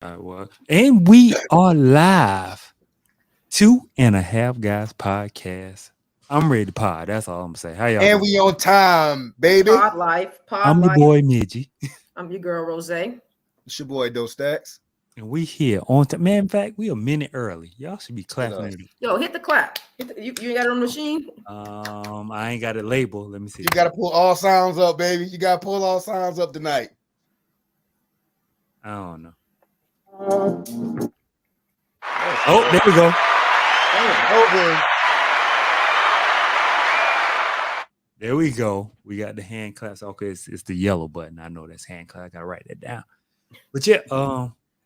And we are live. 2.5 Guys podcast. I'm ready to pod. That's all I'm gonna say. How y'all And doing? we on time, baby. Pod Life, Pod I'm your Life. boy Midgie, I'm your girl Rose. It's your boy Do Stacks. and we here on time. Man, in fact, we a minute early. Y'all should be clapping us. it. Yo, hit the clap. You ain't got it on the machine? I ain't got it labeled. Let me see. You gotta pull all sounds up, baby. You gotta pull all sounds up tonight. I don't know. Oh, there we go. Over. There we go. We got the hand claps. Okay, it's the yellow button. I know that's hand clap. I gotta write that down. But yeah,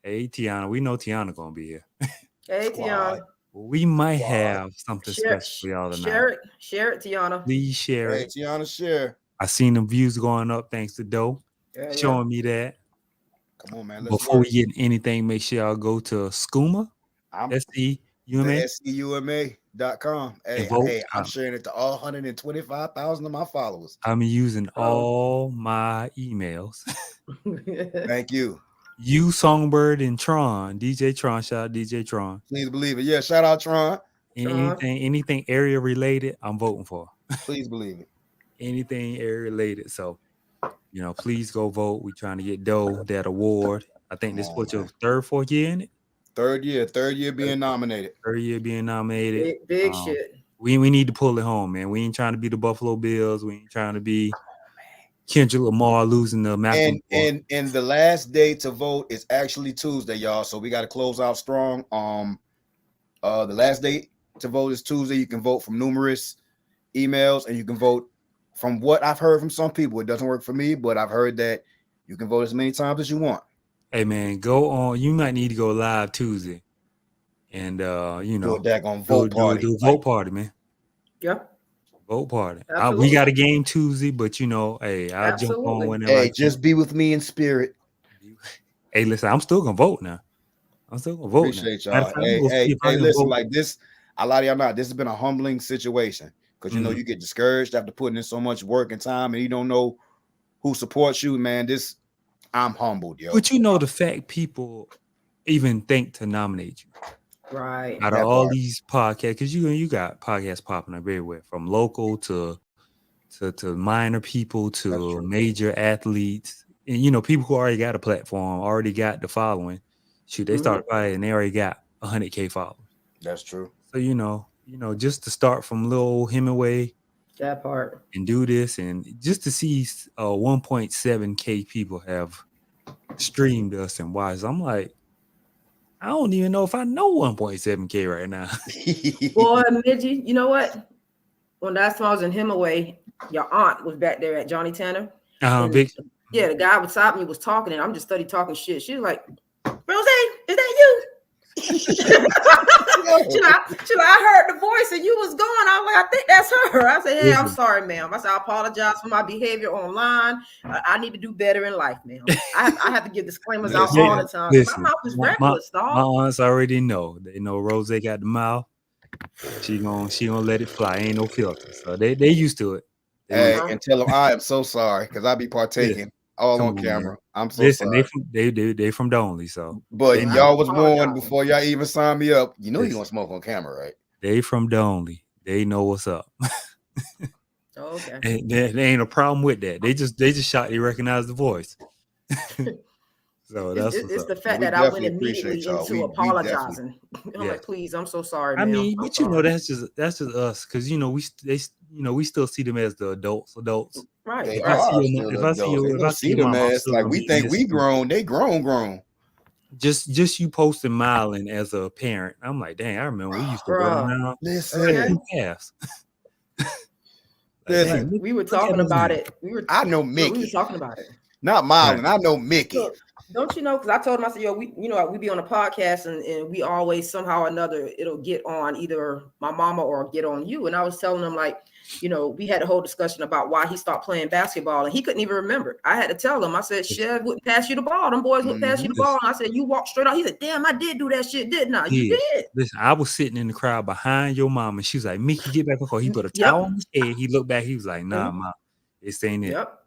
hey Tiana, we know Tiana gonna be here. Hey, Tiana. We might have something Share, special for y'all tonight. share it, Tiana. Please share Hey, it. Tiana, share. I seen the views going up thanks to Doe showing me that. Come on, man. Before we get anything, make sure y'all go to Skooma, SEUMA. SEUMA.com. Hey, vote. I'm sharing it to all 125,000 of my followers. I'm using all my emails. Thank you. You, Songbird, and Tron, DJ Tron, shout out DJ Tron. Please believe it. Yeah, shout out Tron. Anything area related, I'm voting for. Please believe it. Anything area related. So, please go vote. We trying to get Doe that award. I think this put your fourth year in it. Third year being nominated. Third year being nominated. Big shit. We need to pull it home, man. We ain't trying to be the Buffalo Bills. We ain't trying to be Kendrick Lamar losing the Malcolm. And the last day to vote is actually Tuesday, y'all. So we got to close out strong. The last day to vote is Tuesday. You can vote from numerous emails, and you can vote from what I've heard from some people. It doesn't work for me, but I've heard that you can vote as many times as you want. Hey man, go on. You might need to go live Tuesday, and do a daggone vote party. Do a vote party, man. Yeah. Vote party. We got a game Tuesday, but hey, I'll jump on whenever. Hey, just be with me in spirit. Hey, listen, I'm still gonna vote now. I'm still gonna vote. Appreciate y'all. Hey, listen, like this, a lot of y'all not. This has been a humbling situation because you get discouraged after putting in so much work and time, and you don't know who supports you, man. I'm humbled, yo. But the fact people even think to nominate you. Right. Out of all these podcasts, because you got podcasts popping up everywhere, from local to minor people to major athletes, and people who already got a platform, already got the following. Shoot, they started and they already got 100K followers. That's true. So just to start from little old Hemingway, that part, and do this, and just to see 1.7K people have streamed us and watched, I'm like, I don't even know if I know 1.7K right now. Boy, Midgie, you know what? When last time I was in Hemingway, your aunt was back there at Johnny Tanner. Yeah, the guy beside me was talking, and I'm just study talking shit. She was like, Rose, is that you? I heard the voice and you was gone. I was like, I think that's her. I said, hey, I'm sorry, ma'am. I said, I apologize for my behavior online. I need to do better in life, ma'am. I have to give disclaimers out all the time. My mouth is reckless, dog. My aunts already know. They know Rose got the mouth. She gonna let it fly. Ain't no filter. So they used to it. And tell them I am so sorry because I be partaking all on camera. Man. I'm so sorry. They from Donley, so. But y'all was warned before y'all even signed me up. You know you gonna smoke on camera, right? They from Donley. They know what's up. Okay. There ain't a problem with that. They just shot. They recognize the voice. So it's the fact that I went immediately into apologizing. I'm like, please, I'm so sorry. I mean, but that's just us because we still see them as the adults. Right. If I see them as like we think we grown, they grown. Just you posting Miling as a parent. I'm like, dang, I remember we used to run around. Listen. Listen, we were talking about it. I know Mickey. We were talking about it. Not Miling. I know Mickey. Look, don't you know? Because I told him, I said, yo, we be on a podcast and we always somehow or another it'll get on either my mama or get on you. And I was telling him, like, we had a whole discussion about why he stopped playing basketball and he couldn't even remember. I had to tell him. I said, Chev wouldn't pass you the ball. Them boys wouldn't pass you the ball. And I said, you walked straight out. He said, damn, I did do that shit, didn't I? You did. Listen, I was sitting in the crowd behind your mom and she was like, Mickey, get back before he put a towel on his head. He looked back. He was like, nah, mom, it's ain't it. Yep.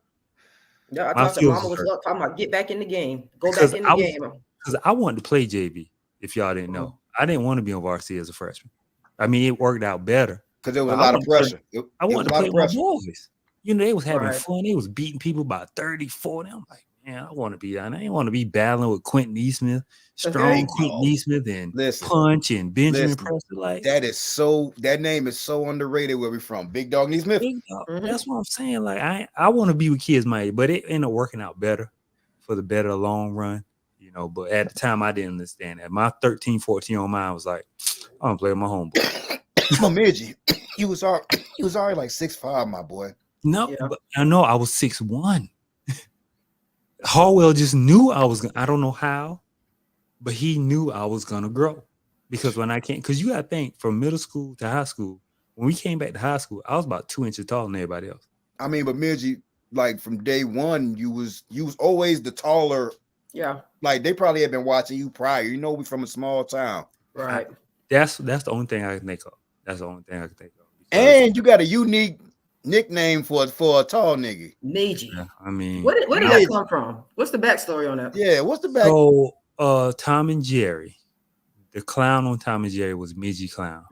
Yeah, I thought mama was up talking about get back in the game. Go back in the game. because I wanted to play JV. If y'all didn't know, I didn't want to be on varsity as a freshman. I mean, it worked out better because there was but a lot of pressure. I It was wanted a to lot play of with my pressure. boys. You know, they was having Right. fun. They was beating people by 30, 40. I'm like, man, I want to be down there. I didn't want to be battling with Quentin Eastman, strong Okay. Quentin Eastman, and Listen. Punch and Benjamin Listen. Preston. Like That name is so underrated. Where we from? Big Dog Neesmith. big dog. Mhm. That's what I'm saying. Like I want to be with kids my age, but it ended up working out better for the better long run. You know, but at the time I didn't understand that. My 13, 14 on mine was like, I'm gonna play with my homeboy. My midget. He was already like 6'5", my boy. No, Yeah. but I know I was 6'1". Harwell just knew I was gonna, I don't know how, but he knew I was gonna grow. Because when I came, because you gotta think from middle school to high school, when we came back to high school, I was about 2 inches taller than everybody else. I mean, but midget, like from day one, you was always the taller. Yeah. Like they probably had been watching you prior. You know, we from a small town, Right. That's the only thing I can think of. That's the only thing I can think of. Because, and you got a unique nickname for a tall nigga. Meiji. yeah, I mean, Where did Meiji. that come from? What's the backstory on that? Yeah, what's the back? so Tom and Jerry, the clown on Tom and Jerry was Midgie Clown.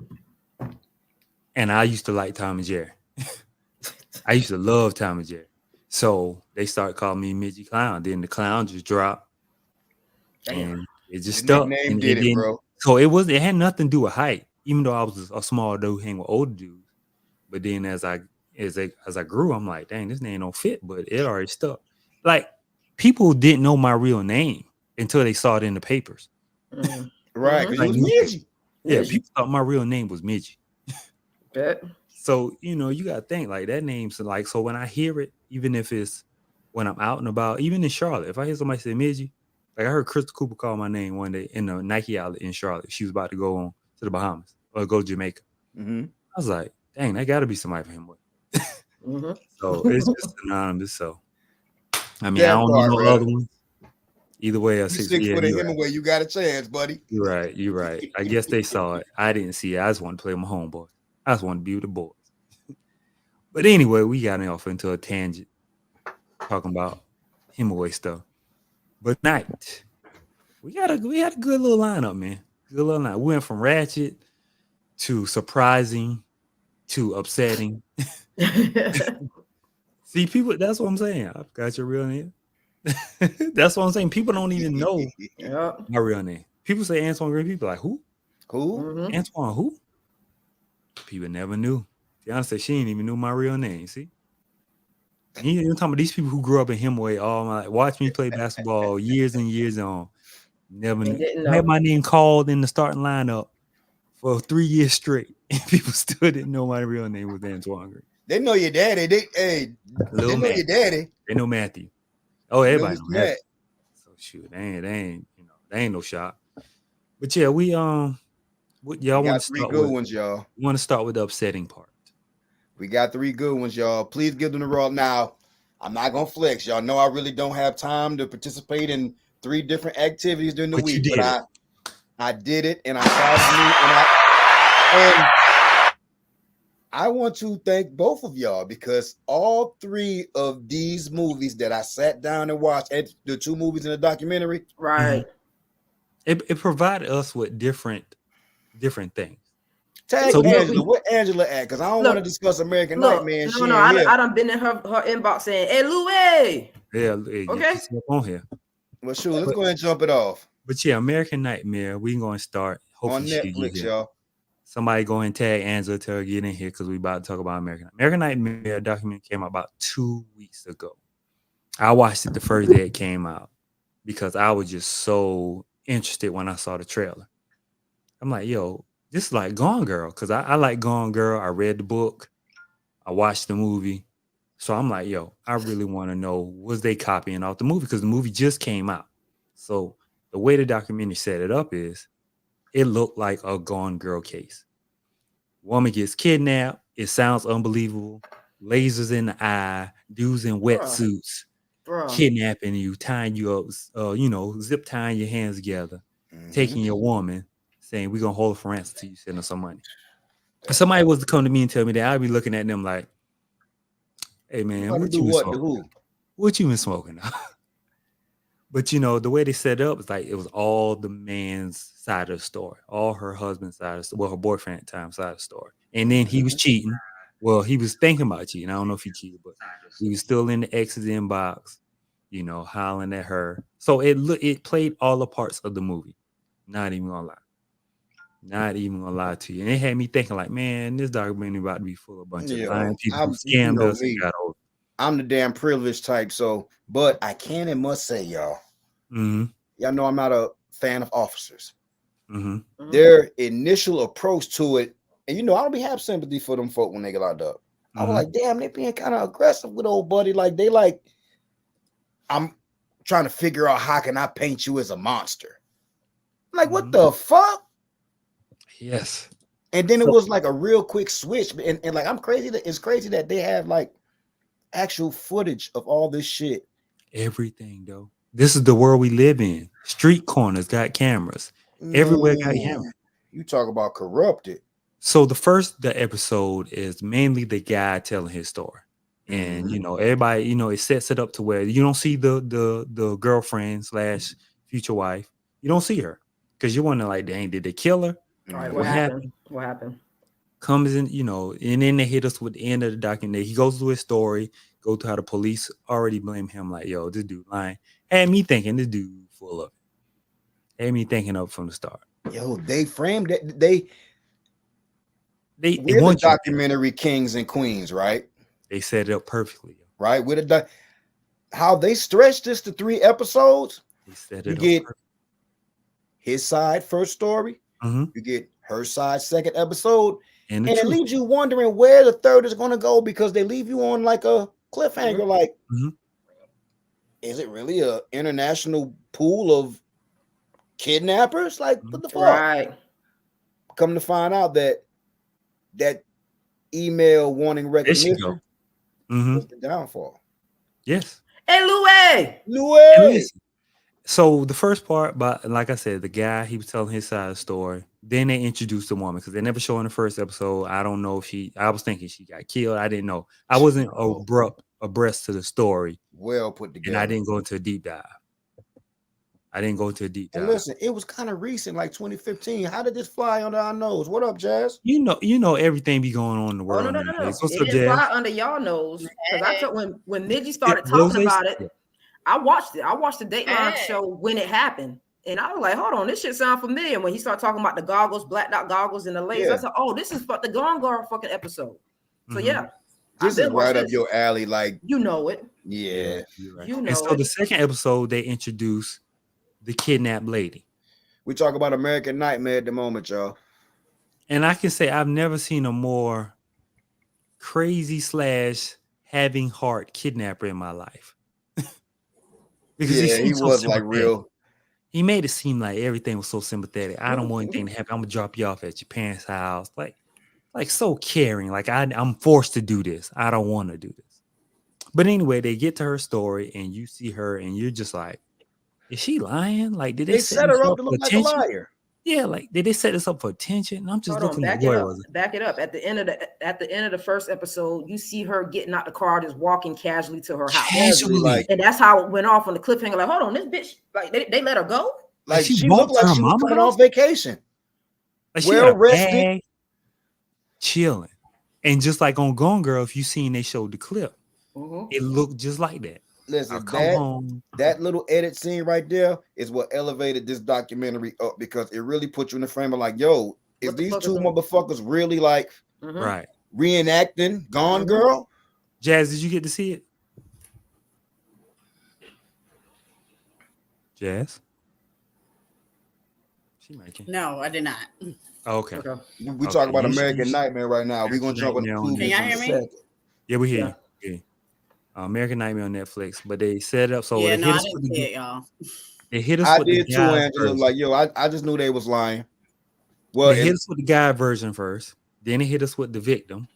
And I used to like Tom and Jerry. I used to love Tom and Jerry. So they started calling me Midgie Clown. Then the clown just dropped. Damn. And it just The stuck. nickname And did it, didn't- bro. So it had nothing to do with height, even though I was a small dude hanging with older dudes. But then as I grew, I'm like, dang, this name don't fit, but it already stuck. Like people didn't know my real name until they saw it in the papers. Mhm. Right, because Like, it was midget. Yeah, Midgie. people thought my real name was Midgie. Bet. So, you know, you gotta think like that name's like, so when I hear it, even if it's when I'm out and about, even in Charlotte, if I hear somebody say Midgie, like I heard Crystal Cooper call my name one day in the Nike outlet in Charlotte. She was about to go on to the Bahamas or go to Jamaica. Mm-hmm. I was like, dang, that gotta be somebody for him. Mm-hmm. So it's just anonymous. So I mean, That I don't part, know no right. other ones. Either way, You 6 foot in you're right. Hemingway, you got a chance, buddy. You're right. You're right. I guess they saw it. I didn't see it. I just wanted to play with my homeboy. I just wanted to be with the boys. But anyway, we got off into a tangent talking about Hemingway stuff. But night, we had a good little lineup, man. Good little lineup. We went from ratchet to surprising to upsetting. See, people, that's what I'm saying. I've got your real name. That's what I'm saying. People don't even know Yeah. my real name. People say Antoine Green. People like, who? Who? Mhm. Antoine who? People never knew. Tiana said she ain't even knew my real name. See? You're talking about these people who grew up in Hemingway all my life. Watch me play basketball years and years on. Never They knew. didn't I had know. my name called in the starting lineup for 3 years straight. And people still didn't know my real name was Antoine Green. They know your daddy. They Lil know Matt. your daddy. They know Matthew. Oh, everybody Mr. know Matthew. So shoot, they ain't, you know, they ain't no shot. But yeah, we y'all We want got to 3 start good with ones, y'all. we want to start with the upsetting part. We got 3 good ones, y'all. Please give them the raw. Now, I'm not gonna flex. Y'all know I really don't have time to participate in 3 different activities during the But you week, did but I did it, and I'm proud of me. And I want to thank both of y'all because all 3 of these movies that I sat down and watched, and the 2 movies in the documentary, Right. It provided us with different things. tag So Angela. Where Angela at? Because I don't want to Look, discuss American Look, Nightmare. And she no, ain't here. I done been in her inbox saying, "Hey, Louis." Yeah, Okay. it's up on here. Well, sure. Let's go ahead and jump it off But yeah, American Nightmare. We going to start. Hopefully on she'll Netflix, get here. y'all. Somebody go ahead and tag Angela to her get in here because we about to talk about American Nightmare documentary came out about 2 weeks ago. I watched it the first day it came out because I was just so interested when I saw the trailer. I'm like, yo, this is like Gone Girl because I like Gone Girl. I read the book. I watched the movie. So I'm like, yo, I really want to know, was they copying off the movie? Because the movie just came out. So the way the documentary set it up is it looked like a Gone Girl case. Woman gets kidnapped. It sounds unbelievable. Lasers in the eye, dudes in wetsuits, Bro. kidnapping you, tying you up, zip tying your hands together, taking your woman, saying, we're going to hold her for ransom till you send us some money. If somebody was to come to me and tell me that, I'd be looking at them like, hey, man, What what do you been what to smoking? who? What you been smoking? But you know, the way they set it up is like it was all the man's side of the story, all her husband's side of the story, well, her boyfriend at the time side of the story. And then he was cheating. Well, he was thinking about cheating. I don't know if he cheated, but he was still in the ex's inbox, you know, hollering at her. So it played all the parts of the movie. Not even gonna lie. Not even gonna lie to you. And it had me thinking, like, man, this documentary about to be full of a bunch of lying people who you scammed know us me. and got over. I'm the damn privileged type, so but I can and must say, y'all know I'm not a fan of officers. Their initial approach to it, and you know, I don't be have sympathy for them folk when they get locked up. I was like, damn, they being kind of aggressive with old buddy. Like they like, I'm trying to figure out how can I paint you as a monster. I'm like, what the fuck? Yes. And then it was like a real quick switch. And like I'm crazy that it's crazy that they have like actual footage of all this shit. Everything though. This is the world we live in. Street corners got cameras. Everywhere got cameras. You talk about corrupted. So the episode is mainly the guy telling his story. And you know, everybody, you know, it sets it up to where you don't see the girlfriend / future wife. You don't see her. Because you're wondering, like, dang, did they kill her? Right, what happened? What happened? Comes in, you know, and then they hit us with the end of the documentary. He goes through his story, go to how the police already blame him, like, yo, this dude lying. Had me thinking this dude full of it. Had me thinking up from the start. Yo, they framed it. They we're want the documentary kings and queens, right? They set it up perfectly. Right? With how they stretched this to 3 episodes. They set you it get up perfectly. His side first story. You get her side second episode. And it leaves you wondering where the third is going to go because they leave you on like a cliffhanger. Like, is it really a international pool of kidnappers? Like, what the fuck? Right. Come to find out that email wanting recognition was the downfall. Yes. Hey, Louis. So the first part, but like I said, the guy, he was telling his side of the story. Then they introduced the woman because they never show in the first episode. I don't know if I was thinking she got killed. I didn't know. I wasn't abreast to the story. Well put together. And I didn't go into a deep dive. And listen, it was kind of recent, like 2015. How did this fly under our nose? What up, Jazz? You know everything be going on in the world. Oh, no. What's it up, didn't Jazz? fly under y'all nose. Because I took when Midgie started talking about it. I watched it. I watched the Dateline show when it happened. And I was like, hold on, this shit sound familiar. When he started talking about the goggles, black dot goggles and the lasers, I said, oh, this is the Gone Girl fucking episode. So yeah. This is right up your alley. Like, you know it. Yeah. Right. You know and so the second episode, they introduced the kidnapped lady. We talk about American Nightmare at the moment, y'all. And I can say I've never seen a more crazy / having heart kidnapper in my life. Because he was so like real. He made it seem like everything was so sympathetic. I don't want anything to happen. I'm gonna drop you off at your parents' house. Like so caring. Like I'm forced to do this. I don't want to do this. But anyway, they get to her story and you see her and you're just like, is she lying? Like, did they set her up to look like a liar? Yeah, like did they set this up for attention? And I'm just looking at back it up. At the end of the first episode, you see her getting out the car, just walking casually to her house. And that's how it went off on the cliffhanger. Like, hold on, this bitch, like they let her go. Like she looked like she was coming off vacation. Like well rested, chilling. And just like on Gone Girl, if you seen they showed the clip, it looked just like that. Listen, that little edit scene right there is what elevated this documentary up because it really put you in the frame of like, yo, is these two motherfuckers really like reenacting Gone Girl? Jazz, did you get to see it? Jazz? No, I did not. Okay. We talk about American Nightmare right now. We're gonna jump on the Can y'all hear me? Yeah, we hear you. American Nightmare on Netflix, but they set it up so I didn't see it, y'all. They hit us. I did too, Angela. Like, yo, I just knew they was lying. Well, they hit us with the guy version first, then they hit us with the victim,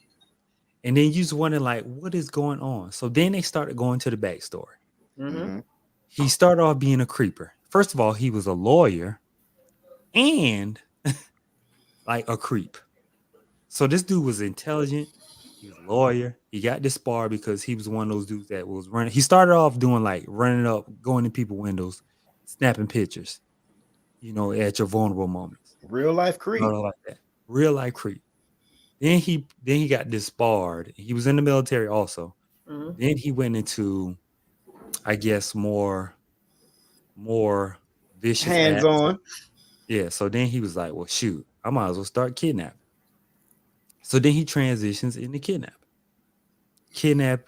and then you just wondering like, what is going on? So then they started going to the backstory. He started off being a creeper. First of all, he was a lawyer and like a creep. So this dude was intelligent. He was a lawyer. He got disbarred because he was one of those dudes that was running. He started off doing like running up, going in people's windows, snapping pictures, at your vulnerable moments. Real life creep. Like that. Real life creep. Then he got disbarred. He was in the military also. Mhm. Then he went into, I guess, more vicious Hands acts. on. Yeah. So then he was like, well, shoot, I might as well start kidnapping. So then he transitions into kidnapping. Kidnap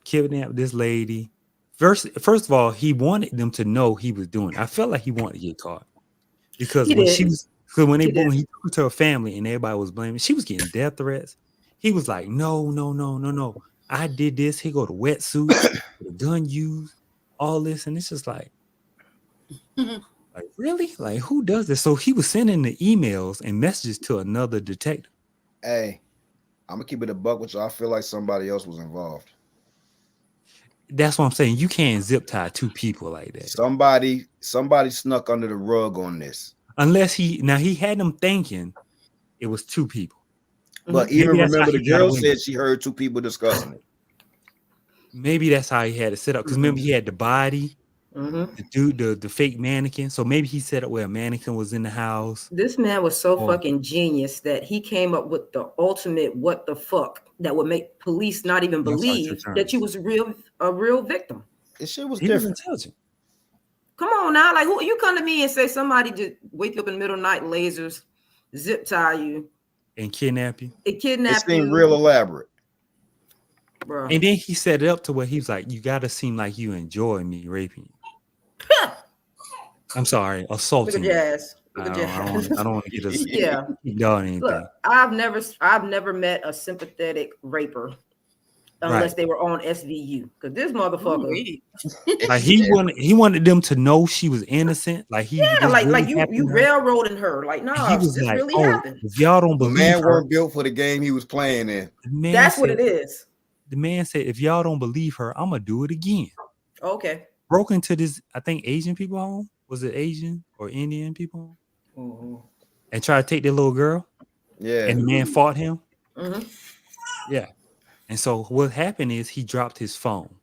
this lady. First of all, he wanted them to know he was doing it. I felt like he wanted to get caught because He when did. she was, because when He did. he took her to her family and everybody was blaming, she was getting death threats. He was like, no. I did this. He go to wetsuits, the gun used, all this, and it's just like really? Like, who does this? So he was sending the emails and messages to another detective. Hey, I'm gonna keep it a buck with you. I feel like somebody else was involved. That's what I'm saying. You can't zip tie two people like that. Somebody snuck under the rug on this. Unless he had them thinking it was two people. But Maybe even that's remember how the he got girl away. said she heard two people discussing it. Maybe that's how he had it set up. Because remember, he had the body, Mhm. the dude, the fake mannequin. So maybe he set up where a mannequin was in the house. This man was so Oh. fucking genius that he came up with the ultimate what the fuck that would make police not even That's like two believe terms. that you was a real victim. This shit was He was different. intelligent. Come on now, like who you come to me and say somebody just wake up in the middle of the night, lasers, zip tie you, And kidnap you. and It kidnap seemed you, real elaborate. bro. And then he set it up to where he was like, you got to seem like you enjoy me raping you. I'm sorry, Look assaulting at you. Jazz. Look at I Jazz. don't want to get us Yeah. done anything. Look, I've never met a sympathetic raper unless Right. they were on SVU. Because this motherfucker, Like he wanted them to know she was innocent. Like he yeah, this like really you happened to her. railroading her. Like, And nah, he was this like, really oh, happened. if y'all don't The believe man her, weren't built for the game he was playing in. the man That's what said, it is. The man said, if y'all don't believe her, I'm gonna do it again. Okay. Broke into this, I think Asian people home. Was it Asian or Indian people home? And tried to take their little girl. Yeah. And the man fought him. Mhm. Yeah. And so what happened is he dropped his phone.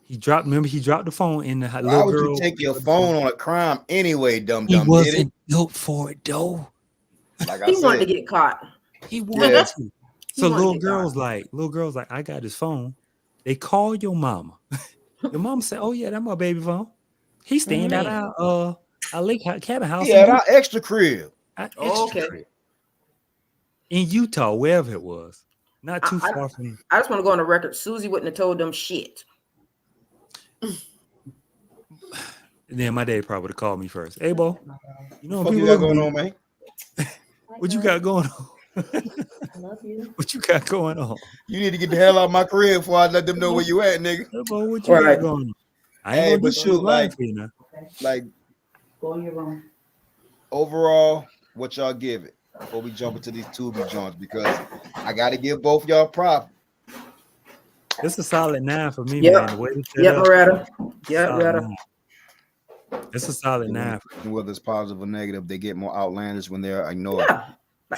He dropped the phone in the Why little would girl. you take your phone on a crime anyway, dumb He did it? wasn't built for it though. Like I He wanted to said, get caught. He wanted Yeah. to. He So wanted to little get girls like, I got his phone. They call your mama. Your mama said, oh yeah, that's my baby phone. He's staying at Man. our lake cabin house yeah, our extra crib. Okay. in Utah, wherever it was. Not too I- far from. I just want to go on the record. Susie wouldn't have told them shit. Then my dad probably would have called me first. Hey, Bo, you know What people you got look going good. on, man? What you got going on? I love you. What you got going on? You need to get the hell out of my crib before I let them know where you at, nigga. Hey, Bo, what you Right. got going on? I ain't Hey, gonna but do shoot, shoot like- for you now. Like Go in your room. overall, what y'all give it before we jump into these Tubi joints? Because I got to give both y'all props. It's a solid 9 for me, Yep. man. The way they set Yep, up, Loretta. Yep, solid Loretta. 9. It's a solid 9. And whether it's positive or negative, they get more outlandish when they're ignored. Yeah.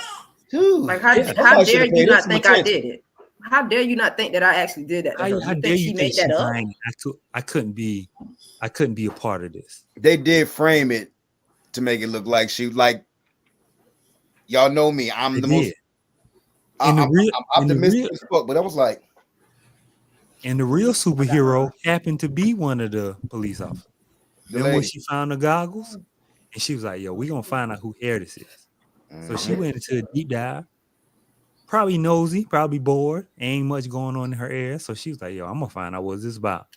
Dude, Like how Yeah. dare should've you paid not us some think I attention. did it? How dare you not think that I actually did that to her? How You dare think you she think made she that up? lying? I couldn't be a part of this. They did frame it to make it look like she like. Y'all know me. I'm They the did. most. And the I'm real- and the optimistic real- as fuck, but I was like, And the real superhero happened to be one of the police officers. the Then when lady. she found the goggles, and she was like, "Yo, we gonna find out who hair this is." So she Mhm. went into a deep dive. Probably nosy, probably bored. Ain't much going on in her area, so she was like, "Yo, I'm gonna find out what's this about."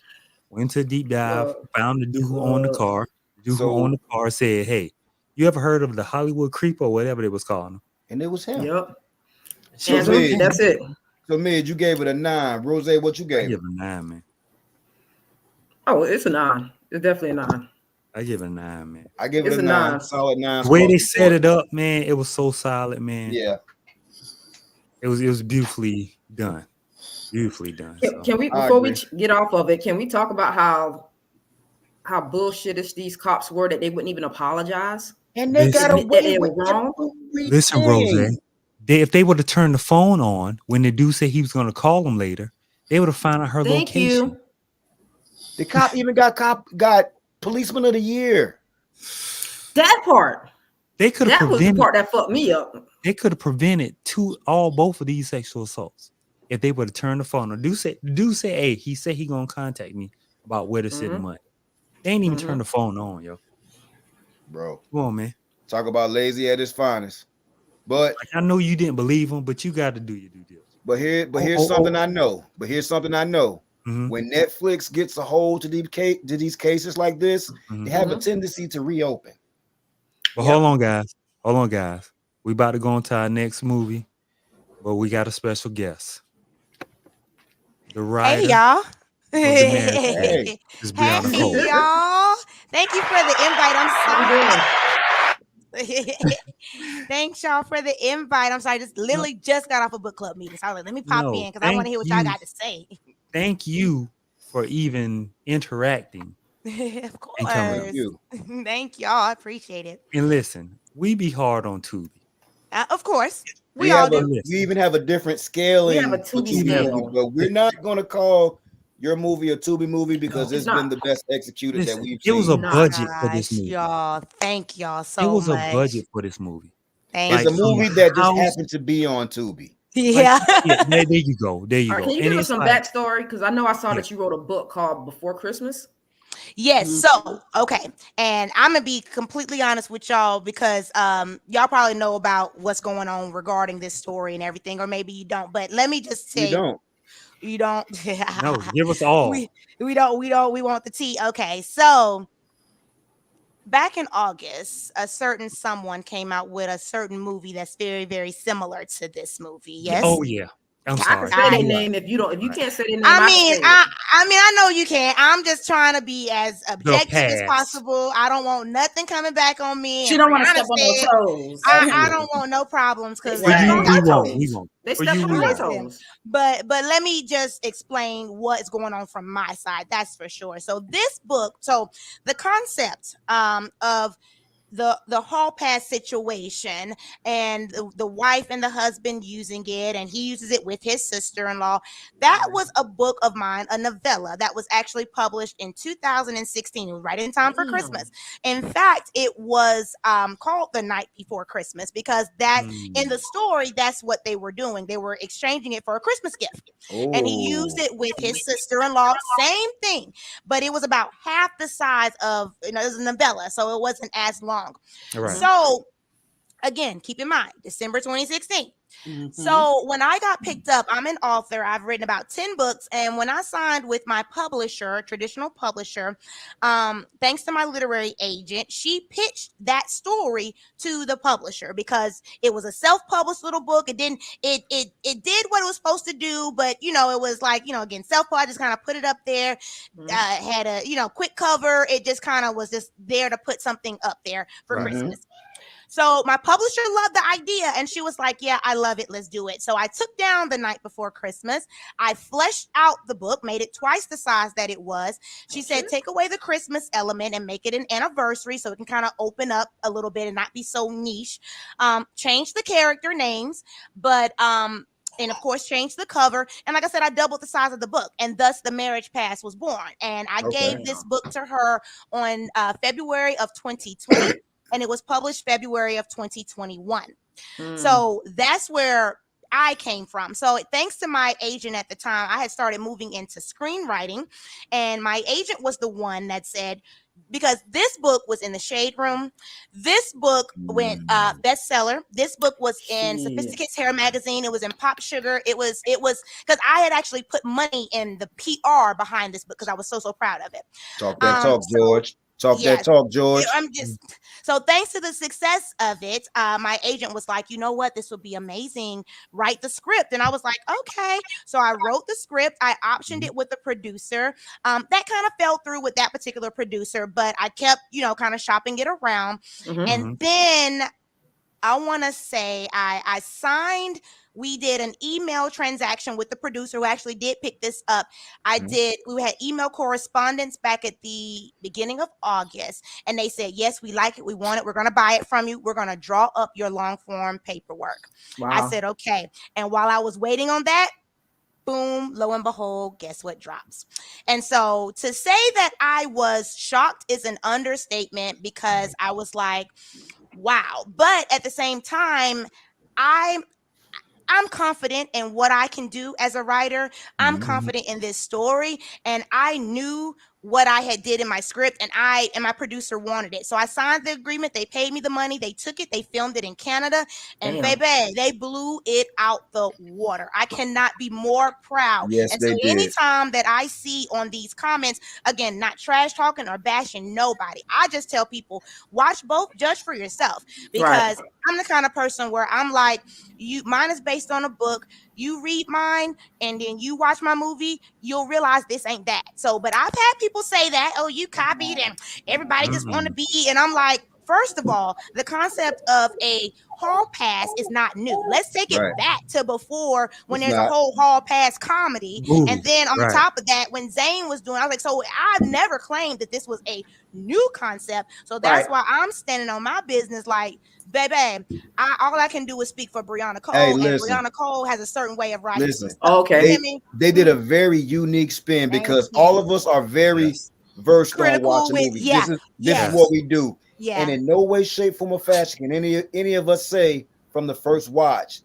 Went to a deep dive, found the dude who owned the car. The dude who So- owned the car said, "Hey, you ever heard of the Hollywood Creep or whatever they was calling him?" and it was him. Yep. She was So And big. that's it. So Midge, you gave it a 9. Rose, what you I gave? give it a 9, man. Oh, it's a 9. It's definitely a 9. I give it a 9, man. I give it It's a a 9. 9. Solid 9. The way they set it up, man, it was so solid, man. Yeah. It was beautifully done. Beautifully done. So. Can we, I before we agree. get off of it, can we talk about how bullshitish these cops were that they wouldn't even apologize? And they Listen. got That away they with were wrong? everything. Listen, Rose, if they would have turned the phone on when the dude said he was going to call them later, they would have found out her Thank location. you. The cop even got policeman of the year. That part. They could have That was the prevented. part that fucked me up. They could have prevented both of these sexual assaults if they would have turned the phone on. The dude said, hey, he said he gonna contact me about where to send the money. They ain't even turn the phone on, yo. Bro. Come on, man. Talk about lazy at its finest. But I know you didn't believe him, but you got to do your due diligence. Here's something I know. Mm-hmm. When Netflix gets a hold to these cases like this, they have a tendency to reopen. But hold on, guys. We about to go on to our next movie, but we got a special guest. The writer. Hey, y'all. Hey. Is Brianna Hey, Cole. y'all. Thank you for the invite. I'm sorry. Thanks, y'all, for the invite. I'm sorry. Literally just got off a book club meeting. So I was like, let me pop in because I want to hear what y'all got to say. Thank you for even interacting. Of course. Thank y'all. I appreciate it. And listen, we be hard on Tubi. Of course. We all do. We even have a different scaling. We have a Tubi scale. But we're not going to call your movie a Tubi movie because it's been the best executed that we've seen. It was a budget for this movie. Y'all. Thank y'all so much. It was a budget for this movie. It's a movie that just happened to be on Tubi. Yeah. There you go. There you go. Can you give us some backstory? Because I know I saw that you wrote a book called Before Christmas. Yes. So, okay. And I'm going to be completely honest with y'all because y'all probably know about what's going on regarding this story and everything, or maybe you don't. But let me just say, you don't. No, give us all. We want the tea. Okay. So back in August, a certain someone came out with a certain movie that's very, very similar to this movie. Yes. Oh yeah. I'm sorry. I can say their name if you can't say their name. I know you can. I'm just trying to be as objective as possible. I don't want nothing coming back on me. She don't want to step on no toes. I don't want no problems because we won't. They step on their toes. But let me just explain what's going on from my side. That's for sure. So this book, the concept of the hall pass situation and the wife and the husband using it, and he uses it with his sister-in-law. That was a book of mine, a novella that was actually published in 2016. It was right in time for Christmas. In fact, it was called The Night Before Christmas because in the story, that's what they were doing. They were exchanging it for a Christmas gift. And he used it with his sister-in-law, same thing, but it was about half the size of, it was a novella, so it wasn't as long. Right. So again, keep in mind, December 2016. So when I got picked up, I'm an author. I've written about 10 books. And when I signed with my publisher, traditional publisher, thanks to my literary agent, she pitched that story to the publisher because it was a self-published little book. It did what it was supposed to do, but it was like, again, self-published. I just kind of put it up there, had a, quick cover. It just kind of was just there to put something up there for Christmas. So my publisher loved the idea and she was like, yeah, I love it. Let's do it. So I took down The Night Before Christmas. I fleshed out the book, made it twice the size that it was. She said, take away the Christmas element and make it an anniversary so it can kind of open up a little bit and not be so niche. Change the character names, but and of course, change the cover. And like I said, I doubled the size of the book, and thus the Marriage Pass was born. And I gave this book to her on February of 2020. And it was published February of 2021. So that's where I came from. So thanks to my agent at the time, I had started moving into screenwriting. And my agent was the one that said, because this book was in the Shade Room. This book went bestseller. This book was in Sophisticated Hair magazine. It was in Pop Sugar. It was because I had actually put money in the PR behind this book because I was so proud of it. Talk that talk, George. That talk, George. So thanks to the success of it, my agent was like, you know what, this would be amazing. Write the script. And I was like, okay. So I wrote the script. I optioned it with the producer. That kind of fell through with that particular producer, but I kept, kind of shopping it around. And then I want to say I signed we did an email transaction with the producer who actually did pick this up. We had email correspondence back at the beginning of August, and they said, yes, we like it, we want it, we're going to buy it from you, we're going to draw up your long form paperwork. Wow. I said, okay. And while I was waiting on that, boom, lo and behold, guess what drops? And so to say that I was shocked is an understatement, because I was like, wow. But at the same time, I'm confident in what I can do as a writer. I'm confident in this story, and I knew what I had did in my script, and my producer wanted it. So I signed the agreement. They paid me the money. They took it. They filmed it in Canada, and baby, they blew it out the water. I cannot be more proud. Yes, and they so did. anytime that I see on these comments, again, not trash talking or bashing nobody, I just tell people, watch both, judge for yourself, because I'm the kind of person where I'm like, mine is based on a book. You read mine and then you watch my movie, you'll realize this ain't that. So, but I've had people say that, oh, you copied and everybody just want to be. And I'm like, first of all, the concept of a hall pass is not new. Let's take it back to before, when there's a whole hall pass comedy. And then on top of that, when Zane was doing, I was like, so I've never claimed that this was a new concept. So that's why I'm standing on my business like, baby, all I can do is speak for Brianna Cole. Hey, and listen. Brianna Cole has a certain way of writing. Listen, okay. They did a very unique spin, because all of us are very versed Critical on watching with- movies. yeah, This is what we do. Yeah. And in no way, shape, form, or fashion can any of us say from the first watch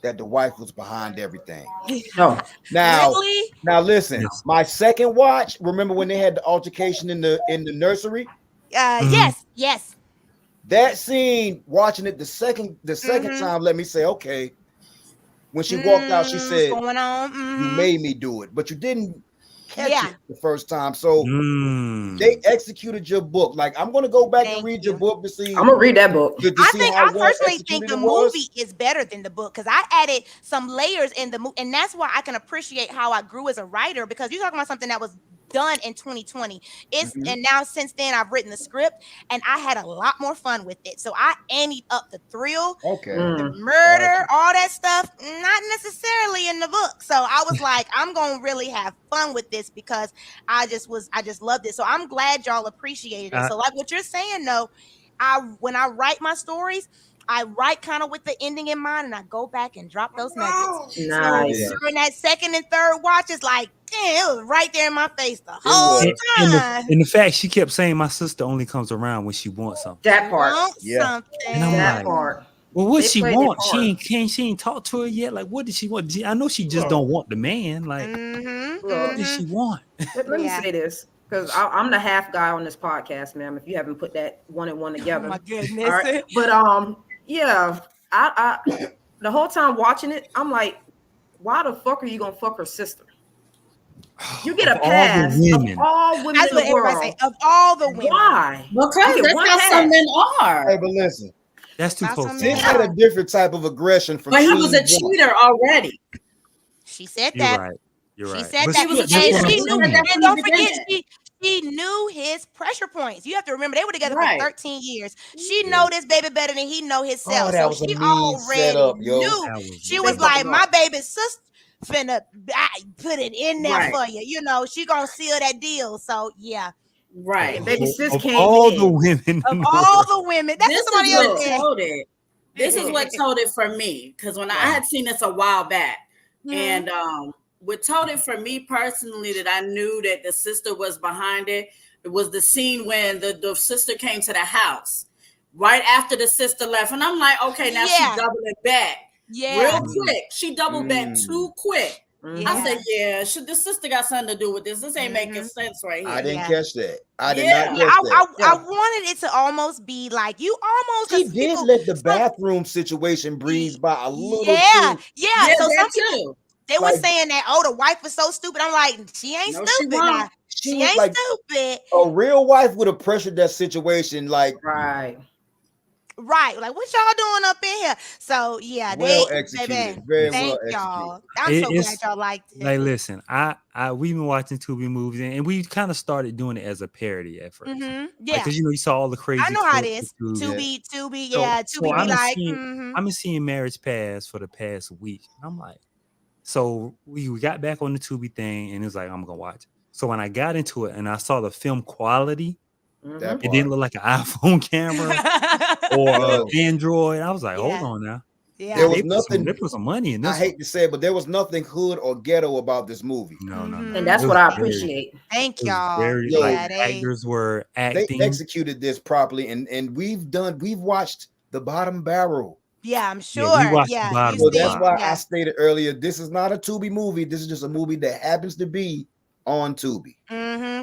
that the wife was behind everything. No. Now, Really? now listen, my second watch, remember when they had the altercation in the nursery? Yes. That scene, watching it the second time, let me say, okay. When she walked out, she said, what's going on? you made me do it, but you didn't catch Yeah. it the first time. So they executed your book. Like, I'm going to go back and read your book to see. I'm gonna read that book. I personally think the movie is better than the book, because I added some layers in the movie, and that's why I can appreciate how I grew as a writer, because you're talking about something that was done in 2020. And now since then I've written the script and I had a lot more fun with it. So I amped up the thrill, the murder, all that stuff, not necessarily in the book. So I was like, I'm gonna really have fun with this, because I just loved it. So I'm glad y'all appreciated it. So like what you're saying though, when I write my stories, I write kind of with the ending in mind, and I go back and drop those nuggets. Nice. So during that second and third watch, it's like, damn, it was right there in my face the whole time. And the fact she kept saying my sister only comes around when she wants something. That part. Something. And I'm That like, part. well, what They she played it want? hard. She ain't talked to her yet. Like, what did she want? I know she just don't want the man. Like, what did she want? Let me say this, because I'm the half guy on this podcast, ma'am. If you haven't put that one and one together. Oh my goodness. All right? But yeah, I the whole time watching it, I'm like, why the fuck are you gonna fuck her sister? You get a pass of all women That's in what the everybody world. say. Of all the women. Why? Because that's how some men are. Hey, but listen, that's too close. Sis had a different type of aggression from. But he was a cheater already. She said You're that. right. You're right. She said But that. still, And that's what she I'm knew. saying. And don't forget, she knew his pressure points. You have to remember, they were together Right. for 13 years. She know this baby better than he know himself. Oh, that so was a she mean already setup, yo. knew. She was like, my baby sister finna put it in there for you. You know, she gonna seal that deal. So yeah. Right. Baby sis Of came all in. the women, Of all the women, that's This what somebody is else what said. told it. This is what told it for me, because when I had seen this a while back, and what told it for me personally that I knew that the sister was behind it, it was the scene when the sister came to the house right after the sister left, and I'm like, okay, now she doubled it back, real quick. She doubled back too quick. I said, yeah, the sister got something to do with this. This ain't making sense right here. I didn't catch that. I did not catch that. I wanted it to almost be like you almost. She did let the bathroom situation breeze by a little too. Yeah. So some people they were like, saying that, oh, the wife was so stupid. I'm like, she ain't stupid now. She ain't like stupid. A real wife would have pressured that situation, like right. Right. Like, what y'all doing up in here? So yeah, Well they executed. baby, Very thank well y'all. executed. I'm so glad It's y'all liked it. like, listen, we've been watching Tubi movies, and we kind of started doing it as a parody at first, like, Yeah, because you saw all the I crazy know how it clips is. of Tubi. Tubi, So, yeah, so Tubi be I've been like, seeing, I've been seeing Marriage Pass for the past week. I'm like, so we got back on the Tubi thing, and it was like, I'm gonna watch it. So when I got into it and I saw the film quality, That it part. didn't look like an iPhone camera or Yo. Android. I was like, hold Yeah. on now. yeah. There was They nothing. put some money in I this hate one. to say it, but there was nothing hood or ghetto about this movie. No. And that's It what was I very- appreciate. Thank It was y'all. very Yo, like Yeah, the they actors were They acting. executed this properly, and we've watched The Bottom Barrel. yeah, I'm Yeah, sure. we watched Yeah, the bottom. So you that's see, why I yeah. stated earlier, this is not a Tubi movie. This is just a movie that happens to be on Tubi.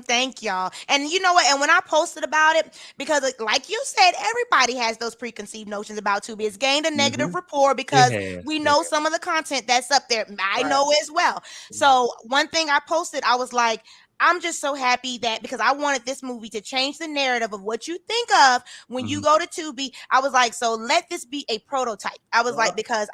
Thank y'all. And you know what? And when I posted about it, because like you said, everybody has those preconceived notions about Tubi. It's gained a negative rapport because has, we it know some of the content that's up there. I Right. know as well. So one thing I posted, I was like, I'm just so happy that because I wanted this movie to change the narrative of what you think of when you go to Tubi. I was like, so let this be a prototype. I was like, because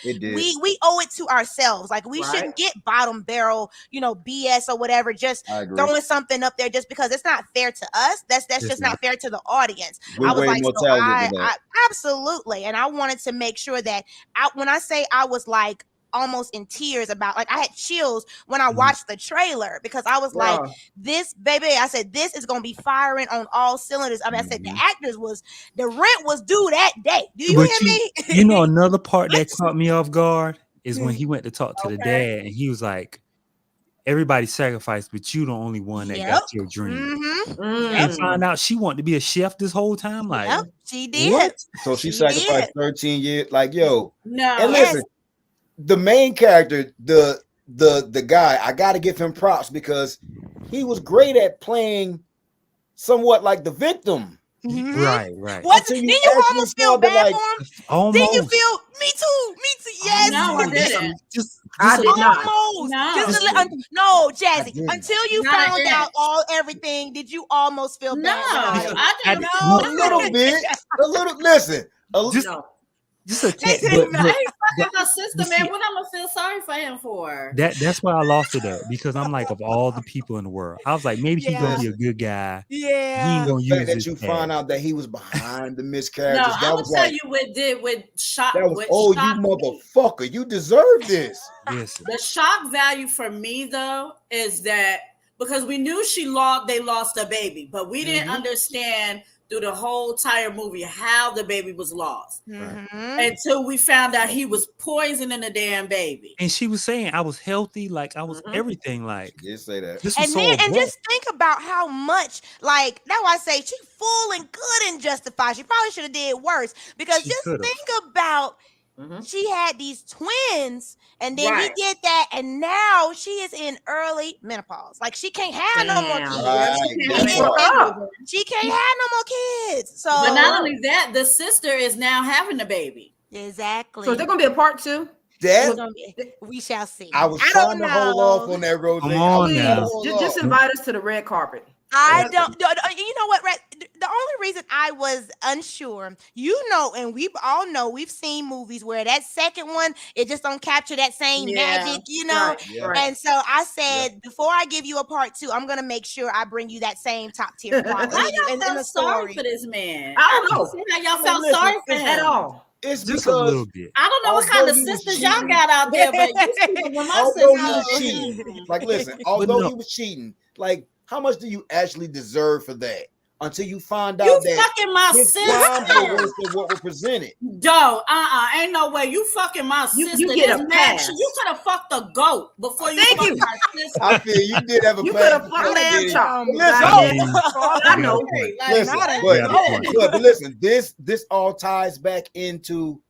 It did. we owe it to ourselves. Like we Right. shouldn't get bottom barrel, BS or whatever, just I agree. throwing something up there just because it's not fair to us. That's It's just not. not fair to the audience. We're I was way like, more so talented than that. I absolutely, and I wanted to make sure that when I say I was like almost in tears about, like I had chills when I watched the trailer because I was like, this baby, I said this is gonna be firing on all cylinders. I mean, I said the actors the rent was due that day. Do you But hear me? you know, another part that caught me off guard is when he went to talk to the Okay. dad, and he was like, everybody sacrificed, but you the only one that got your dream. And find out she wanted to be a chef this whole time. Like, Yep, she did. What? So she She sacrificed did. 13 years. Like, yo. No. And Yes. listen, the main character, the guy, I gotta give him props because he was great at playing somewhat like the victim. right. What? Until Didn't you you actually almost feel saw the, bad like, for him? Almost. Didn't you feel? Me too. Yes. No, I didn't. I did not. Almost. No. Just no, I Jazzy. didn't. Until you Not found yet. out everything, did you almost feel No, bad? about it? I didn't. No. A little bit. A little. Listen. Just- No. Just a They tad, didn't but Hey, fucking my sister, you man. see- What I'm gonna feel sorry for him for? that's why I lost it at, because I'm like, of all the people in the world, I was like, maybe he's gonna be a good guy. He ain't Yeah. gonna the use fact that his you past. find out that he was behind the No, miscarriages, I'm that gonna was tell like, you what did with shock. that was, what oh, you shocked me. motherfucker, you deserve this. Listen, The shock value for me though is that because we knew they lost a baby, but we didn't understand through the whole entire movie how the baby was lost until we found out he was poisoning the damn baby. and she was saying I was healthy, like I was everything, like Did say that. this was And so then, and abrupt. just think about how much, like, that's why I say she full and good and justified. She probably should have did worse because She just could've. think about she had these twins and then Right. he did that and now she is in early menopause. Like she can't have no more Damn. kids. Right, And that then- part. and she can't have no more kids. So But not only that, the sister is now having the baby. exactly. So is there gonna be a part 2? That We shall see. I was don't trying to hold off know. on that road. Come thing. on I was trying to now. hold Just off. invite us to the red carpet. I don't. You know what, Red? The only reason I was unsure, and we all know we've seen movies where that second one it just don't capture that same Yeah. magic, Right, Yeah. right. And so I said, before I give you a part 2, I'm gonna make sure I bring you that same top tier quality Why y'all in the felt sorry story. for this man? I don't know. See how y'all mean, felt listen, sorry for At him. all. It's Just a little because bit. I don't know what kind of Although he was sisters y'all cheating- got out there, but you see, when my although he sister was cheating, like listen, although he was cheating, like how much do you actually deserve for that? Until you find out you that fucking my his crimes were sister. worse than what were presented. Ain't no way. You fucking my You sister. get a This pass. match, you could have fucked a goat before you Thank fucked you. my sister. I feel you did have a You plan could have before fucked I lamb did it. chop. But I listen, mean, I know. listen, Like, You got a point. but listen, this all ties back into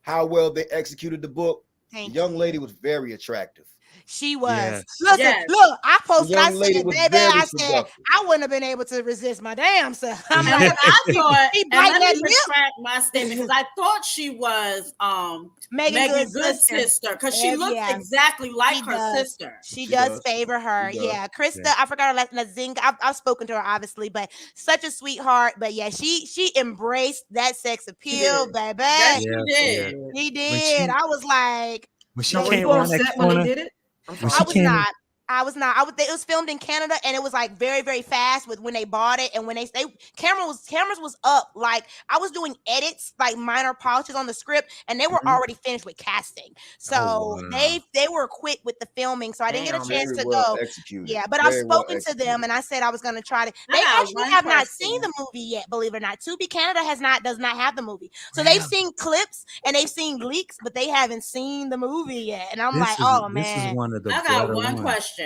how well they executed the book. The Thank young you. lady was very attractive. She was. Yes. Listen, Yes. look, I The posted, I young lady said, was baby, very I said, seductive. I wouldn't have been able to resist my damn self. I'm And like, I thought, She and bite let that me lip. retract my statement because I thought she was Megan Megan Good's Good's sister because she looks Yeah. exactly like She her does. sister. She She does does. favor her. She does. Yeah. Krista, Yeah. I forgot her last name. Nazinga. I've spoken to her obviously, but such a sweetheart. But yeah, she embraced that sex appeal, did. baby. Yes, Yeah, she did. He When did. she I was like, when she Now, were baby, came you on around that set when they corner, did it? I'm when sorry. she I was came, not. I was not. It was filmed in Canada, and it was like very, very fast with when they bought it, and when they cameras was up. Like I was doing edits, like minor polishes on the script, and they were Mhm. already finished with casting. So Oh, wow. they were quick with the filming. So I didn't get a Damn. chance Very to well go. executed. Yeah, but I've Very well spoken to them, executed. and I said I was going to try to. I They got actually one have not seen question. the movie yet, believe it or not. Tubi Canada does not have the movie, so they've Wow. seen clips and they've seen leaks, but they haven't seen the movie yet. And I'm This like, is oh this is man. one of the I got better one ones. question.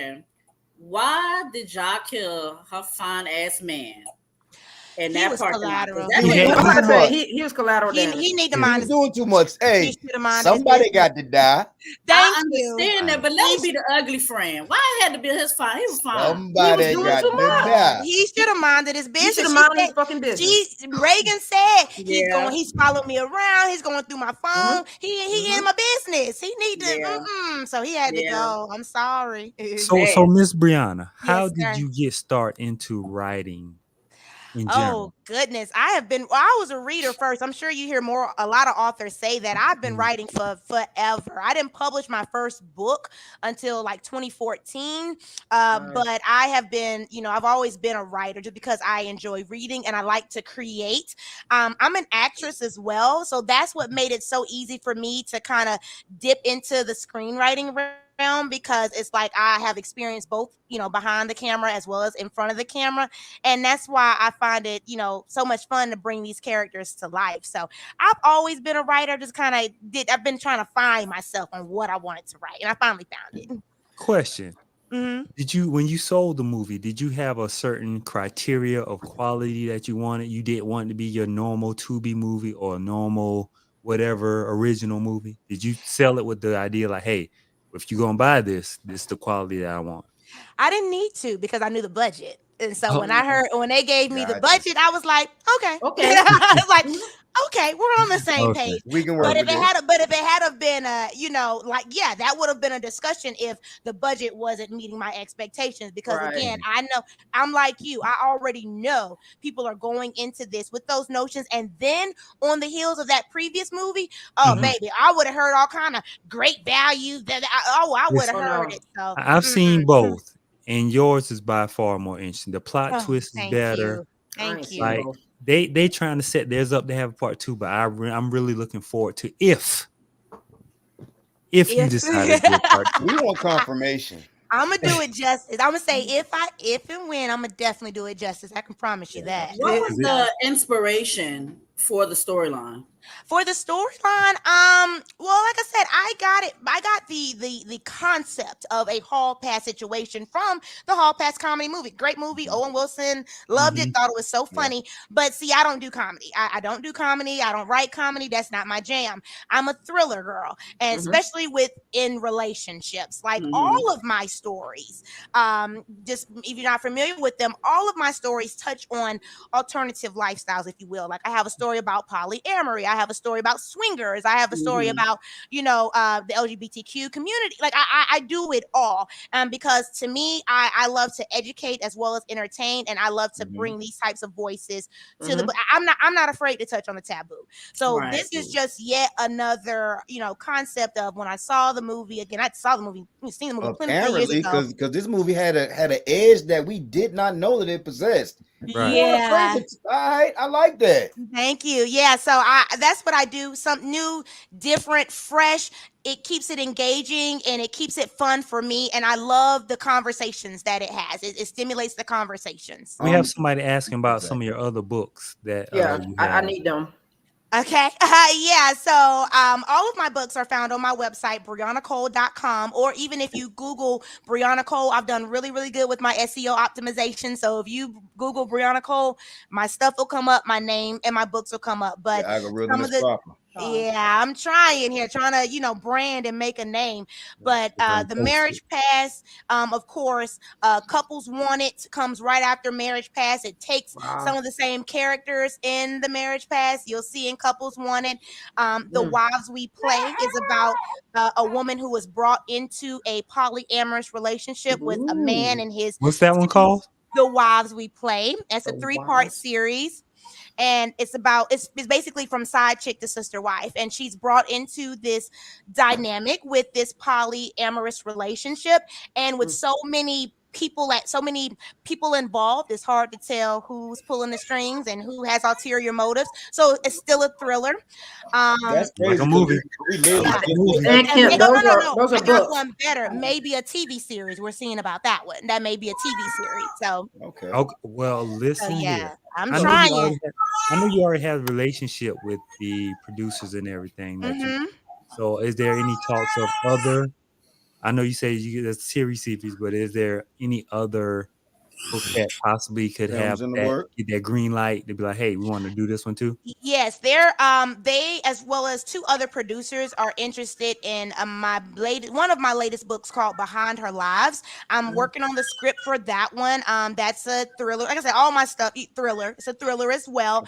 Why did y'all kill her fine ass man in He that was parking lot? 'Cause collateral. that He He was was nigga I'm about to too say much. he was collateral damage. He need to Yeah. He mind was his doing too much. he Hey, should have minded his somebody business. got to die. Thank I you. understand that, but let him be the ugly friend. Why it had to be his fine? He was fine. Somebody doing got too to much. die. He should have minded his He business. should have She minded his said, fucking business. Reagan said Yeah. he's following me around. He's going through my phone. He in my business. He need to. Yeah. So he had to Yeah. go. I'm sorry. So Man. Miss Brianna, how Yes, did sir. you get started into writing in general? Oh goodness, I was a reader first. I'm sure you hear a lot of authors say that. I've been Mhm. writing for forever. I didn't publish my first book until like 2014. Right. But I have been, I've always been a writer just because I enjoy reading and I like to create. I'm an actress as well, so that's what made it so easy for me to kind of dip into the screenwriting realm, because it's like I have experienced both, behind the camera as well as in front of the camera. And that's why I find it, so much fun to bring these characters to life. So I've always been a writer, just kind of I've been trying to find myself on what I wanted to write, and I finally found it. Question. Mhm. When you sold the movie, did you have a certain criteria of quality that you wanted? You didn't want it to be your normal Tubi movie or normal whatever original movie? Did you sell it with the idea like, hey, if you're gonna buy this is the quality that I want? I didn't need to, because I knew the budget. And so Oh. when they gave me the Gotcha. budget, I was like, okay. Okay. I was like, okay, we're on the same Okay. page. We can work But if with it this. had have been that would have been a discussion if the budget wasn't meeting my expectations. Because Right. again, I know I'm like you. I already know people are going into this with those notions, and then on the heels of that previous movie, Mhm. baby, I would have heard all kind of great value I would have Oh, heard no. it. So I've seen both, and yours is by far more interesting. The plot Oh, twist is thank better. you. I ain't Thank seen you. Like both. they trying to set theirs up to have a part 2, but I'm really looking forward to if you If- decide to do a part 2. We want confirmation. I'm gonna do it justice. I'm gonna say if and when, I'm gonna definitely do it justice. I can promise you that. What was the inspiration for the storyline? For the storyline, well, like I said, I got the concept of a hall pass situation from the Hall Pass comedy movie. Great movie. Owen Wilson loved it, thought it was so funny. But see, I don't do comedy. I don't do comedy. I don't write comedy. That's not my jam. I'm a thriller girl, and especially in relationships. Like all of my stories, just if you're not familiar with them, all of my stories touch on alternative lifestyles, if you will. Like I have a story about polyamory. I have a story about swingers. I have a story about, the LGBTQ community. Like I do it all. Because to me, I love to educate as well as entertain. And I love to bring these types of voices to the, I'm not afraid to touch on the taboo. So this is just yet another, concept of when I saw the movie again. I saw the movie, seen the movie plenty of years Apparently, ago. because this movie had an edge that we did not know that it possessed. Right. Yeah. All right, I like that. Thank you. Yeah, so that's what I do. Something new, different, fresh. It keeps it engaging and it keeps it fun for me. And I love the conversations that it has. It stimulates the conversations. We have somebody asking about some of your other books that Yeah, you I have. need them. Okay. Yeah. So all of my books are found on my website, BriannaCole.com, or even if you Google Brianna Cole, I've done really, really good with my SEO optimization. So if you Google Brianna Cole, my stuff will come up, my name and my books will come up. But Yeah, some of the Yeah, I'm trying here, trying to, brand and make a name. But the Marriage Pass, of course, Couples Wanted comes right after Marriage Pass. It takes some of the same characters in the Marriage Pass you'll see in Couples Wanted. The Wives We Play is about a woman who was brought into a polyamorous relationship with a man and his. What's that one called? The Wives We Play. It's a 3-part series. And it's basically from side chick to sister wife, and she's brought into this dynamic with this polyamorous relationship, and with so many people involved, it's hard to tell who's pulling the strings and who has ulterior motives. So it's still a thriller. That's crazy. Like a movie. And those are books. One better, maybe a TV series. We're seeing about that one. That may be a TV series. So okay. Well, listen here. I'm trying. I know you already have a relationship with the producers and everything. So is there any talks of other? I know you say you get a series, but is there any other book that possibly could have get that green light to be like, hey, we want to do this one too? Yes, they as well as 2 other producers are interested in one of my latest books called Behind Her Lives. I'm working on the script for that one. That's a thriller. Like I said, all my stuff thriller. It's a thriller as well.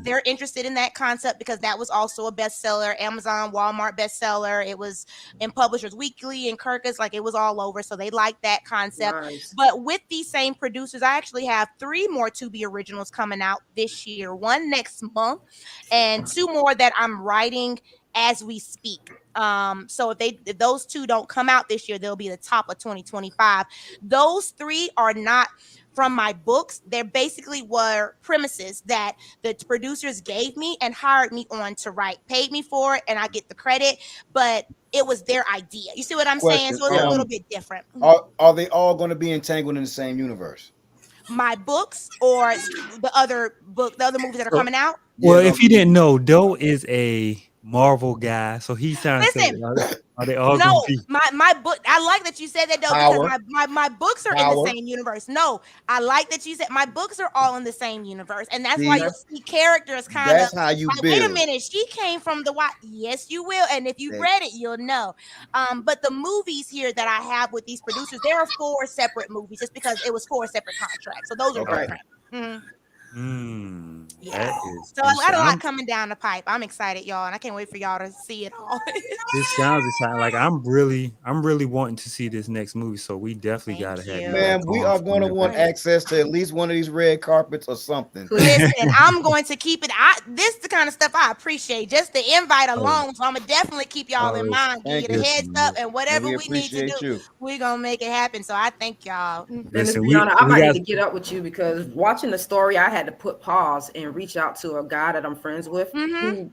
They're interested in that concept because that was also a bestseller, Amazon, Walmart bestseller. It was in Publishers Weekly and Kirkus, like it was all over. So they like that concept. Nice. But with these same producers, I actually have 3 more to-be originals coming out this year, 1 next month, and 2 more that I'm writing as we speak. So if those 2 don't come out this year, they'll be the top of 2025. Those 3 are not from my books. They're basically were premises that the producers gave me and hired me on to write, paid me for it, and I get the credit, but it was their idea. You see what I'm saying? So it's a little bit different. Are they all going to be entangled in the same universe? My books or the other movies that are coming out? Well, if you didn't know, Doe is a Marvel guy, so he's trying to say, are they all no, going to be? my book. I like that you said that, though, because my books are in the same universe. No, I like that you said my books are all in the same universe, and that's why you see characters kind of. That's how you like, build. Wait a minute, she came from the what? Yes, you will, and if you read it, you'll know. But the movies here that I have with these producers, there are 4 separate movies, just because it was 4 separate contracts, so those are different. Yeah. So I got a lot coming down the pipe. I'm excited, y'all, and I can't wait for y'all to see it all. This sounds exciting. Like I'm really wanting to see this next movie. So we definitely got to have you. Man, we are going to want access to at least one of these red carpets or something. Listen, I'm going to keep it. This is the kind of stuff I appreciate. Just the invite alone. So I'm gonna definitely keep y'all in mind. Give you the heads up, and whatever we need to do, we're gonna make it happen. So I thank y'all. Listen, I might need to get up with you because watching the story, I had to put pause and reach out to a guy that I'm friends with. Who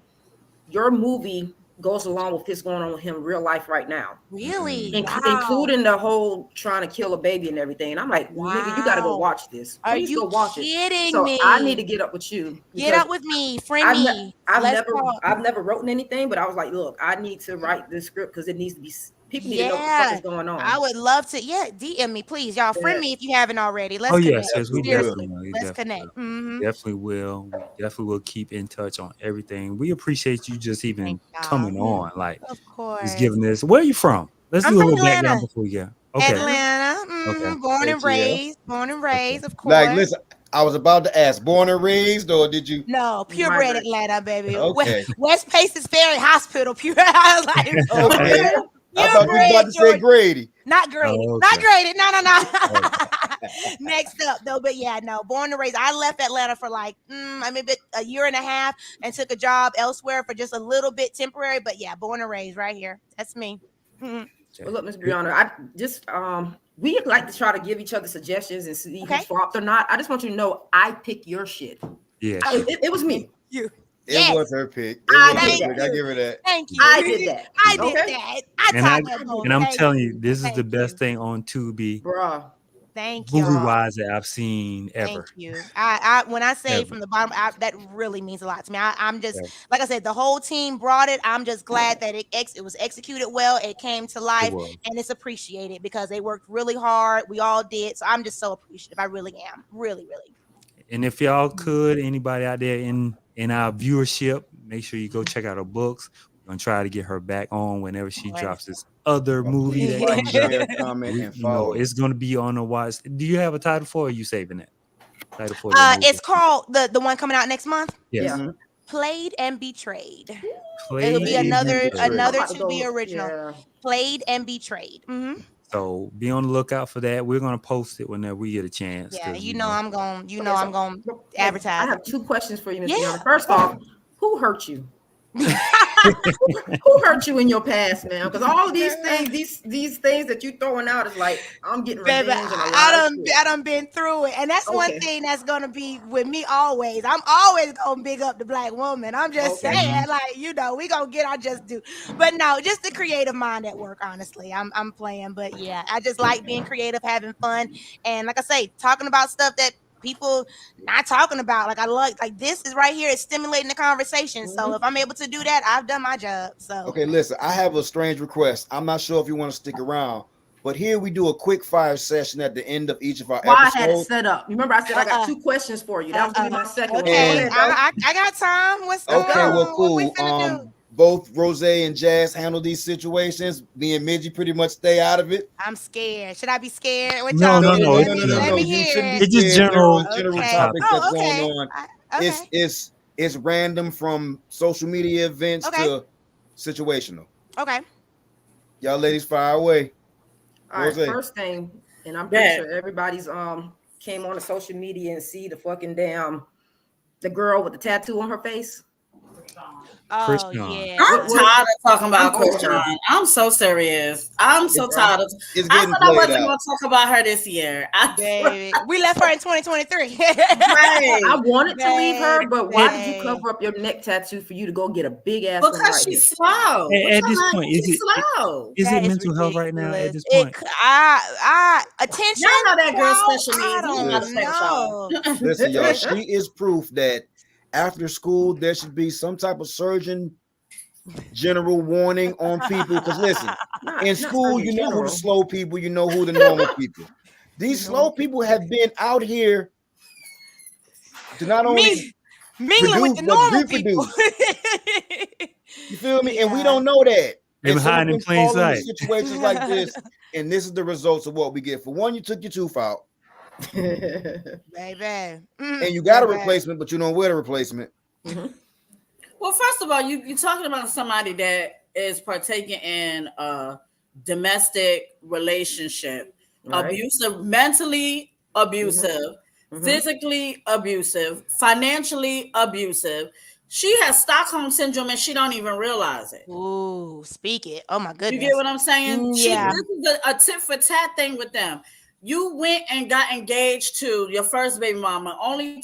your movie goes along with what's going on with him real life right now. Really? Including the whole trying to kill a baby and everything. And I'm like, nigga, you got to go watch this. Please go watch it. Kidding me? So I need to get up with you. Get up with me, friend me. I've never written anything, but I was like, look, I need to write this script because it needs to be. People need to know what the fuck is going on. I would love to. Yeah, DM me, please. Y'all friend me if you haven't already. Let's connect. Yes, we definitely Let's connect. Definitely will. We definitely will keep in touch on everything. We appreciate you just even coming on. Like, of course. Just giving this. Where are you from? Let's do a little background before we go. Okay. Atlanta. Born and raised, of course. Like, listen, I was about to ask, born and raised, or did you? No, purebred Atlanta, baby. Okay. West Paces Ferry Hospital, pure. I was like, okay. I thought you were about to say Grady. Not Grady. Not Grady. No. Next up, though, but yeah, no. Born and raised. I left Atlanta for like, a year and a half and took a job elsewhere for just a little bit temporary. But yeah, born and raised right here. That's me. Well, look, Ms. Brianna, I just we like to try to give each other suggestions and see who's flopped or not. I just want you to know I pick your shit. Yeah, it was me. It was her pick. I give her that. Thank you. I did that. I did that. And I'm telling you, this is the best thing on Tubi, bruh. Thank you. Movie-wise that I've seen ever. Thank you. I when I say from the bottom, that really means a lot to me. I'm just like I said, the whole team brought it. I'm just glad that it was executed well. It came to life, and it's appreciated because they worked really hard. We all did. So I'm just so appreciative. I really am. Really, really. And if y'all could, anybody out there in our viewership, make sure you go check out her books. We're gonna try to get her back on whenever she Right. drops this other movie that Like, comes out. share, comment, and follow. It's gonna be on the watch. Do you have a title for it? Or are you saving it? Title for the movie? It's called the one coming out next month. Yes. Yeah. Played and Betrayed. Played It'll be and another Betrayed. I'm another about to to be go- original. yeah. Played and Betrayed. Mm-hmm. So be on the lookout for that. We're gonna post it whenever we get a chance. Yeah, 'cause, you know I'm going. You know Okay, I'm going to I advertise. have 2 questions for you, Ms. Yeah. Deanna. First off, who hurt you? Who hurt you in your past, man? Because all of these things, these things that you throwing out is like, I'm getting revenge. Baby, and a lot I of done shit. been through it, and that's one Okay. thing that's gonna be with me always. I'm always gonna big up the Black woman. I'm just Okay. saying, like, we gonna get our just due. But no, just the creative mind at work. Honestly, I'm playing, but yeah, I just like being creative, having fun, and like I say, talking about stuff that people not talking about. Like I like this is right here. It's stimulating the conversation. So if I'm able to do that, I've done my job. So Okay, listen, I have a strange request. I'm not sure if you want to stick around, but here we do a quick fire session at the end of each of our Why I had it episodes. set up. Remember, I said I got Uh-uh. 2 questions for you. That was gonna be my second one. Go okay, ahead, though. I got time. What's Okay, well, what we cool. finna do? Both Rose and Jazz handle these situations. Me and Midgie pretty much stay out of it. I'm scared. Should I be scared? What No, y'all no, do? no, Let it's- me, let me You hear shouldn't it. be It's just scared. general- General Okay. topics that's Oh, okay. going on. Okay. It's random from social media events Okay. to situational. Okay. Y'all ladies fire away. All right, Rose. first thing, and I'm pretty Bet. sure everybody's came on the social media and see the fucking the girl with the tattoo on her face. Oh Christian. yeah. I'm tired of talking about I'm over Christian. her. I'm so serious. I'm so It's- tired of. It's I getting said I played wasn't out. going to talk about her this year. Baby. We left her in 2023. Right. I wanted to leave her, but why did you Babe. cover up your neck tattoo for you to go get a big ass one Because right here? she's slow. At this point, is she's it- slow? Is That it mental health right now at this point? Attention. Y'all know that girl's Wow, special I needs. don't We gotta respect y'all. know. Listen, y'all, she is proof that after school there should be some type of surgeon general warning on people. Because listen, Not- in not school, Surgeon you know who General. the slow people, you know who the normal people. These slow people have been out here to not only Mingling with the produce, but normal people. you feel me, and we Yeah. don't know that. They're And some behind of in them plain fall into sight. situations like this, and this is the results of what we get. For one, you took your tooth out, Baby. and you got a Baby. replacement, but you don't wear the replacement. Well, first of all, you're talking about somebody that is partaking in a domestic relationship, Right. abusive, mentally abusive, Mhm. physically abusive, financially abusive. She has Stockholm syndrome and she don't even realize it. Ooh, speak it. Oh my goodness. You get what I'm saying? Yeah. This is a tit for tat thing with them. You went and got engaged to your first baby mama, only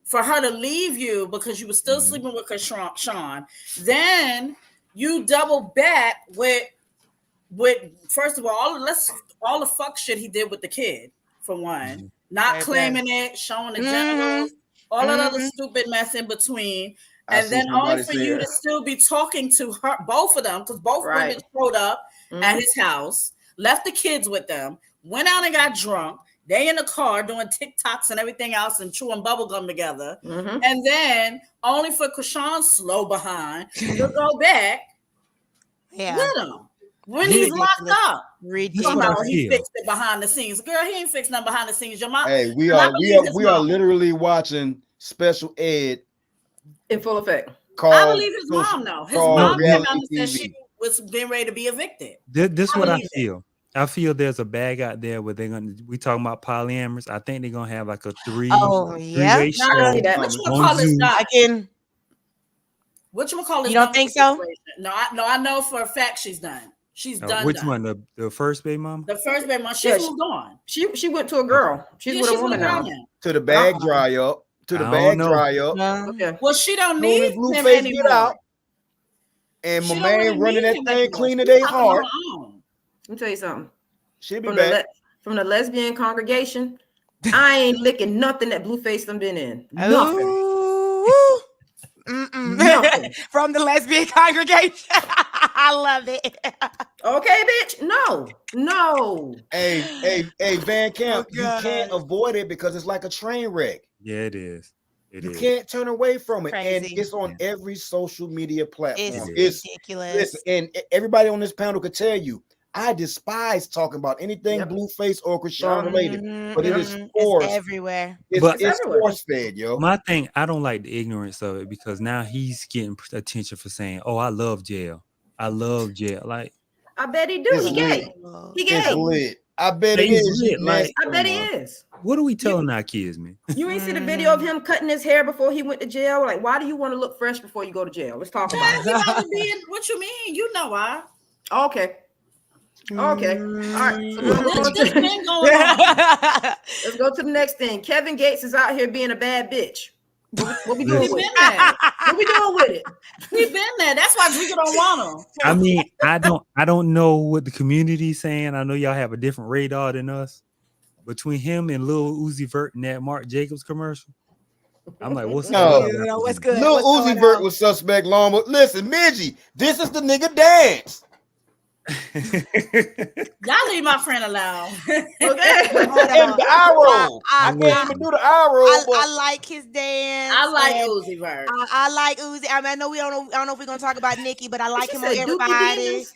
for her to leave you because you were still sleeping with Sean. Then you double back with first of all the fuck shit he did with the kid for one, not Right, claiming it, showing the Mhm. genitals, all that other Mhm. stupid mess in between. I And see then only somebody for you say- to still be talking to her, both of them, because both Right. women showed up Mhm. at his house, left the kids with them, went out and got drunk. They in the car doing TikToks and everything else and chewing bubblegum together. Mhm. And then only for Krishan slow behind to go back Yeah. with him when he's locked Ridiculous. up. Ridiculous. what I Somehow he feel. fixed it behind the scenes. Girl, he ain't fixed nothing behind the scenes. Your mom, Hey, we And I are believe his mom. literally watching special ed In full effect. called. I believe his mom though. His called mom came reality out and said TV. she was getting ready to be evicted. This I what I believe it. feel. I feel there's a bag out there where they're gonna. We talking about polyamorous. I think they're gonna have like a Oh, yeah. three-way Nah, I see show. that. What you on call this Zoom. guy? I can. What you call this? You don't think so? No, I know for a fact she's done. She's done. Which done. one? The first baby mom? The first baby mom. She's Yeah, moved on. She went to a girl. She's Yeah, with she's a woman with a now. girl To the bag Uh-uh. dry up. To the I bag don't know. dry up. No. Okay. Well, she don't Soon as need him Blueface anymore. get out, and She my don't man really running need that him thing anymore. clean to She's their fucking heart. on her own. Let me tell you something. She'll be From the, back. from the lesbian congregation, I ain't licking nothing that Blueface done been in. Nothing. Ooh. Mm-mm. Nothing. From the lesbian congregation. I love it. Okay, bitch. No. Hey, Van Camp, Oh, you can't God. avoid it because it's like a train wreck. Yeah, it is. It You is. can't turn away from it, and Crazy. it's on every social media platform. It's It's ridiculous. listen, and everybody on this panel could tell you, I despise talking about anything Yep. Blueface or Krishan related, Mhm, but it is mhm. forced. It's everywhere. But- It's everywhere. force fed, yo. My thing, I don't like the ignorance of it because now he's getting attention for saying, "Oh, I love jail. I love jail." Like, I bet he do. It's He lit. gay. He It's gay. lit. I bet it He's is. lit, You like- I bet he is. what are we telling our kids, man? You ain't see the video of him cutting his hair before he went to jail? Like, why do you want to look fresh before you go to jail? Let's talk about He about to be in, what you mean? You know why? it. Okay. Okay. All right. So This, let's, this been going on. let's go to the next thing. Kevin Gates is out here being a bad bitch. What we He doing been with it? there. What we doing with it? He been there. That's why Drika don't want him. I mean, I don't know what the community's saying. I know y'all have a different radar than us. Between him and Lil Uzi Vert and that Marc Jacobs commercial, I'm like, what's No. You know, what's good? Lil What's Uzi going Vert on? was suspect long, but listen, Midgie, this is the nigga dance. Y'all leave my friend alone. Okay. Hold And on. the eye roll. I I- can't even do the eye roll. but I like his dance. I like and Uzi Vert. I like Uzi. I mean, I know we don't know. I don't know if we're gonna talk about Nicki, but I like She him on said, "Dookie everybody. Demons."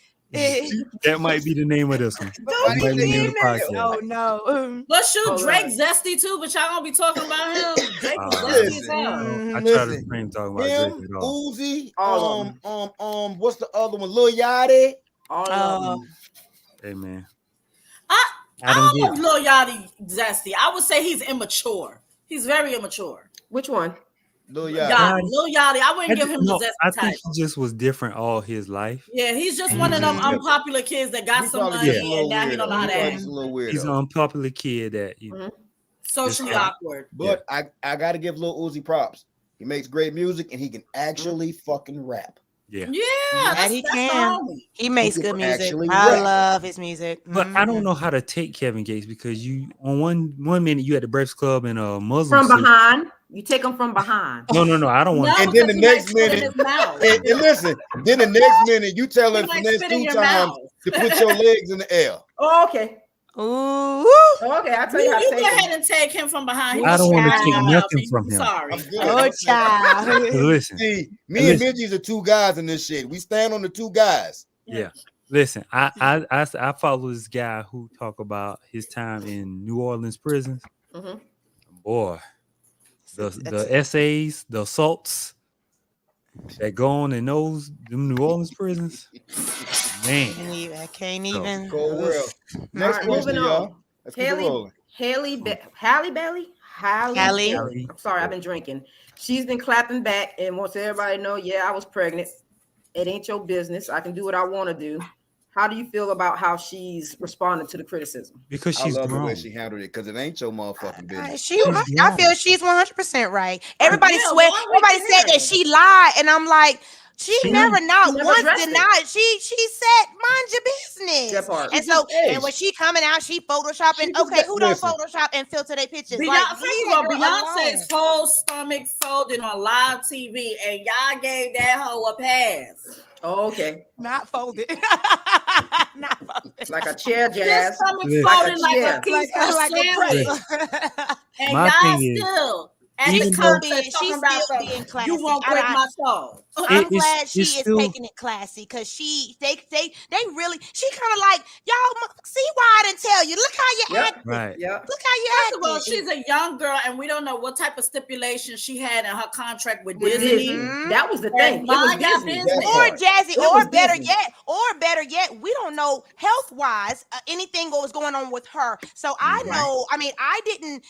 That might be the name of this one. But That might be the name of the Demons. podcast. Oh no. But shoot, Oh, Drake right. zesty too, but y'all gonna be talking about him. Drake was Oh, zesty as listen. hell. I try to Listen, refrain talking about Drake him, at all. Uzi, All of what's the other one? Lil Yachty. All of them. Hey man, I I don't don't know get if it. Lil Yachty zesty. I would say he's immature. He's very immature. Which one? Lil Yachty. Yachty. Lil Yachty. I wouldn't give him no, the I zesty think type. he just was different all his life. Yeah, he's just one of them Mhm. unpopular kids that got He some probably money just a little and now he don't know how weirdo. to He probably act. just a little weirdo. He's an unpopular kid that you know, Socially Yeah. awkward. But I gotta give Lil Uzi props. He makes great music and he can actually fucking rap. yeah. Yeah, That that's, he that's can. the homie. He makes He good can music. actually I rap. love his music. But I don't Mhm. know how to take Kevin Gates because you on one minute you at the Breakfast Club in a Muslim From suit. behind. You take them from behind. No, I don't want. No, And then because the he might next spit in minute- his mouth. And listen, then the next minute you tell He her might finesse spit in 2 your times mouth. to put your legs in the air. Oh, okay. Ooh. Okay, I'll tell you how to You take go ahead them. and take him from behind. He I was don't wanna spitting in take your mouth. nothing from him. Sorry. I'm good. Oh, child. Listen, See, me and Listen. Midgie's are 2 guys in this shit. We stand on the 2 guys. yeah. Listen, I follow this guy who talk about his time in New Orleans prisons. Mhm. Boy, the essays, the assaults that go on in those them New Orleans prisons, man. I can't So, even. Cold world. Next right, question, moving y'all. on. Let's keep it Haley, rolling. Halle Bailey. Hallie. I'm sorry, I've been drinking. She's been clapping back and wants everybody to know, yeah, I was pregnant. It ain't your business. I can do what I want to do. How do you feel about how she's responded to the criticism? Because I she's love the way grown. she handled it because it ain't your motherfucking business. I feel she's 100% right. Everybody Yeah, swear. why we Everybody said care? that she lied, and I'm like, she She never not never once addressed it. denied. She said, mind your business. That part. And so, Hey. and when she coming out, she photoshopping. She just Okay, got- who don't listen. Photoshop and filter their pictures? Beyonce, Like, first leave of all, that girl Beyonce's alone. whole stomach folded on live TV, and y'all gave that hoe a pass. Oh, okay. Not folded. Not folded. Like a chair His jazz. stomach Listen. folded like Yeah. a piece of like a sandwich, pretzel. and My y'all thing is, still at even the though- concert She's talking still about being something. classy. You won't break my soul. I'm It's- glad she it's is still- taking it classy because they really she kind of like y'all see why I didn't tell you. Look how you Yep. acting. Right. Yeah. Look how you First of all, acting. she's a young girl, and we don't know what type of stipulation she had in her contract with With Disney. Disney. Mhm. That was the thing. It was Mind your Disney. business. That Or part. Jazzy, It was or better Disney. yet, we don't know health wise anything was going on with her. So I Right. know. I mean, I didn't.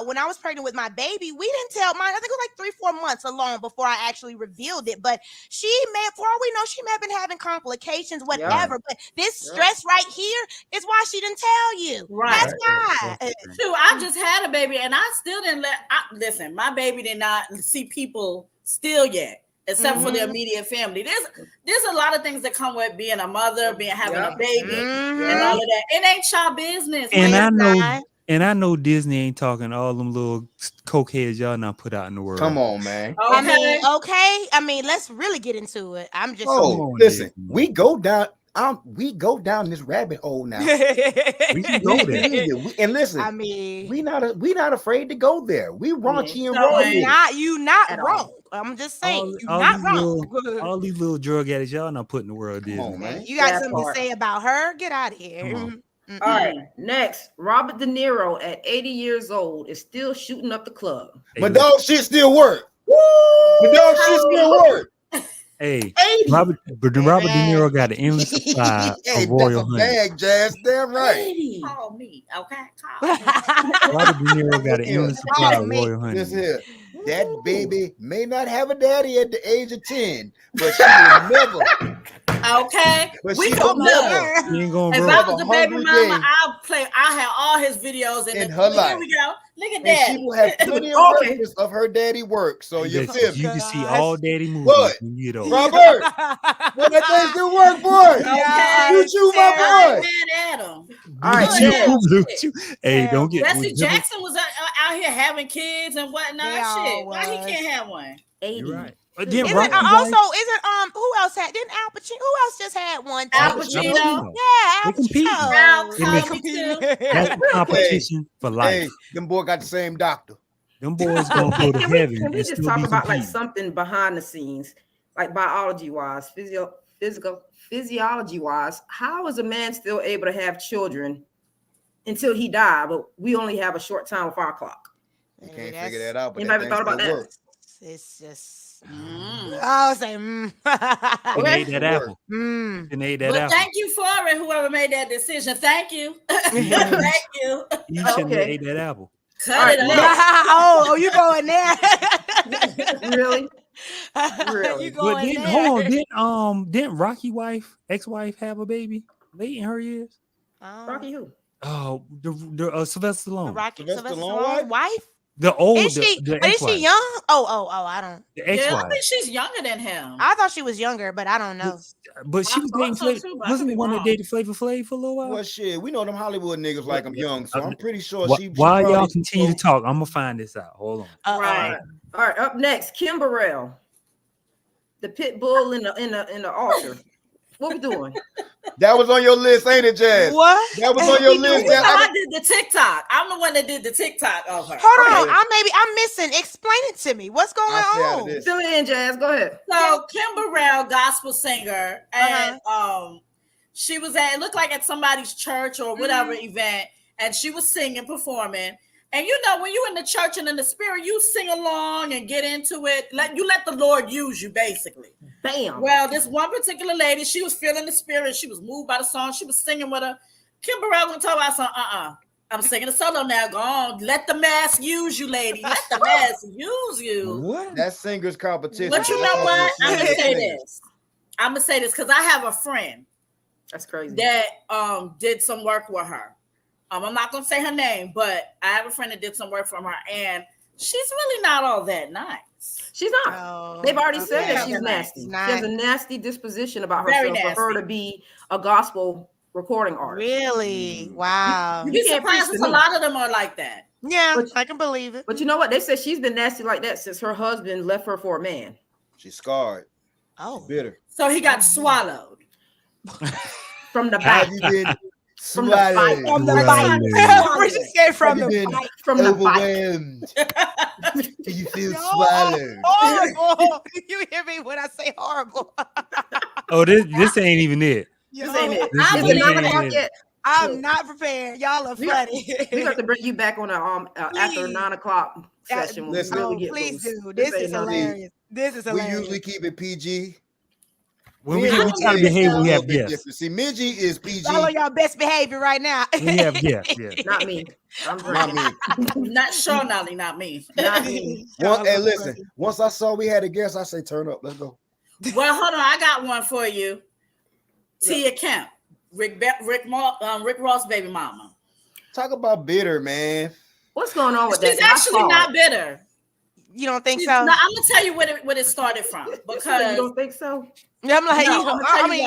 When I was pregnant with my baby, we didn't tell mine. I think it was like 3-4 months along before I actually revealed it. But she may, for all we know, she may have been having complications, whatever. But this Yeah. stress right here is why she didn't tell you. Right. That's why. Shoot, I just had a baby, and I still didn't listen. My baby did not see people still yet, except for the Mhm. immediate family. There's a lot of things that come with being a mother, having Yeah. a baby, Mhm. and all of that. It ain't y'all business. And man. I know, not. and I know Disney ain't talking all them little cokeheads y'all not put out in the world. Come on, man. I mean, Okay. okay. I mean, let's really get into it. I'm just Oh, on, listen, Disney. we go down. we go down this rabbit hole now. We can go there. And listen, I mean, we not afraid to go there. We raunchy and So, raw. ain't with it. you not At all. wrong. I'm just saying, you all not these wrong. all these little drug addicts, y'all not putting the world Come in. on, man. You got That something part. to say about her? Get out of here. Come on. Mm-mm. All right, next, Robert De Niro at 80 years old is still shooting up the club. My dog shit still work. My dog shit still work. Hey, 80. Robert De Niro got an endless supply Hey, of Royal that's a Honey. bag, Jazz. Damn right. 80. Call me, okay? Call me. Robert De Niro got an Yeah. endless supply of Me. Royal Honey. Listen here. That baby may not have a daddy at the age of 10, but she will never. Okay, But we she don't will know. never. He ain't going If broke. I was the baby hungry mama, day. I'll have all his videos In the, her Here life. we go. Look at And that. she will have plenty of Okay. records of her daddy work. So you That feel you me? can see Gosh. all daddy movies What? when you get old. Robert, well, that thing still work, boy. Yeah, You, I my ain't boy. mad at him. All right, Good. next. Hey, don't get Wesley Jackson was out here having kids and whatnot. They all Shit, why he was. can't have one? 80. You're right. But then Isn't Rocky also Wife- isn't who else had didn't Al Pacino who else just had one too? Al Al Pacino. Pacino. Yeah, Al They compete. Pacino. Al They They make- compete. That's the competition for life. Hey, them boy got the same doctor. Them boys gonna go to Can we heaven just and still talk be about like competing. something behind the scenes, like biology wise, physiology wise? How is a man still able to have children until he died, but we only have a short time with our clock? You can't figure that out, but Anybody that thought thing about still that? work. It's just Mm. I was saying You Okay. ate that apple. mm. You ate that But apple. thank you for it, whoever made that decision. Thank you. Thank you. You shouldn't have Okay. ate that apple. Cut All right, it next. off. oh, you going there? Really? Really? You But going then there? hold on, didn't Rocky ex-wife have a baby late in her years? Rocky who? Oh, the Sylvester Stallone. Rocky Sylvester Sylvester Stallone Stallone wife? The old Is she? the But is ex-wife. she young? Oh, I don't. The Yeah, I ex-wife. think she's younger than him. I thought she was younger, but I don't know. But she I was thought dating so Flavor. too, but I Wasn't could the be one that wrong. dated Flavor Flav for a little while? Well, shit, we know them Hollywood niggas like them young, so I'm pretty sure she. While y'all probably- continue to talk, I'm gonna find this out. Hold on. Right. All right, up next, Kim Burrell, the pit bull in the altar. What we doing? That was on your list, ain't it, Jazz? What? That was on your You list. You know, That- I did the TikTok. I'm the one that did the TikTok of her. Hold on. Okay. I'm missing. Explain it to me. What's going I'll stay out of on? this. Fill it in, Jazz. Go ahead. So Kim Burrell, gospel singer, and she was at, it looked like at somebody's church or whatever event, and she was singing, performing. And you know, when you're in the church and in the spirit, you sing along and get into it. Let the Lord use you, basically. Bam. Well, this one particular lady, she was feeling the spirit. She was moved by the song. She was singing with her. Kim Burrell gonna talk about some. I'm singing a solo now. Go on. Let the mask use you, lady. Let the mask use you. What? That singers competition. But you know what? I'm gonna say this. this. I'm gonna say this because I have a friend That's crazy. that did some work with her. I'm not gonna say her name, but I have a friend that did some work from her, and she's really not all that nice. She's not. Oh, They've already said okay. that she's nasty. Not- She has a nasty disposition about Very herself for her nasty. to be a gospel recording artist. Really? Wow. You'd be can't preach surprised to a me. lot of them are like that. Yeah, But- I can believe it. But you know what? They said she's been nasty like that since her husband left her for a man. She's scarred, Oh, bitter. So he got swallowed. From the Have back. you been From the fight. swallowed? from the Right. bite. Where'd you say from Have the you been bite? From the back. overwhelmed? Do you feel No, swallowed? horrible. You hear me when I say horrible? Oh, this ain't even it. This ain't it. This It's is the it. 9 o'clock yet. I'm not prepared. Y'all are We got- funny. We have to bring you back on a after Please. 9 o'clock session. when we Listen. really Oh, get please loose. do. This ain't is nothing. hilarious. This is We hilarious. usually keep it PG. When we Me and try to Midgie behave, is a we have little bit guests. different. See, Midgie is PG. Follow your best behavior right now. We have guests. Yeah. Not me. I'm Not drinking. me. Not sure, Nolly, not me. Not me. Hey, listen. Once I saw we had a guest, I say, turn up. Let's go. Well, hold on, I got one for you. Tia Kemp, Rick Ross' baby mama. Talk about bitter, man. What's going on with She's that? actually not bitter. You don't think She's so? not- I'm gonna tell you what it started from You because don't think so? I'm like, No, you know, I'ma tell I you mean,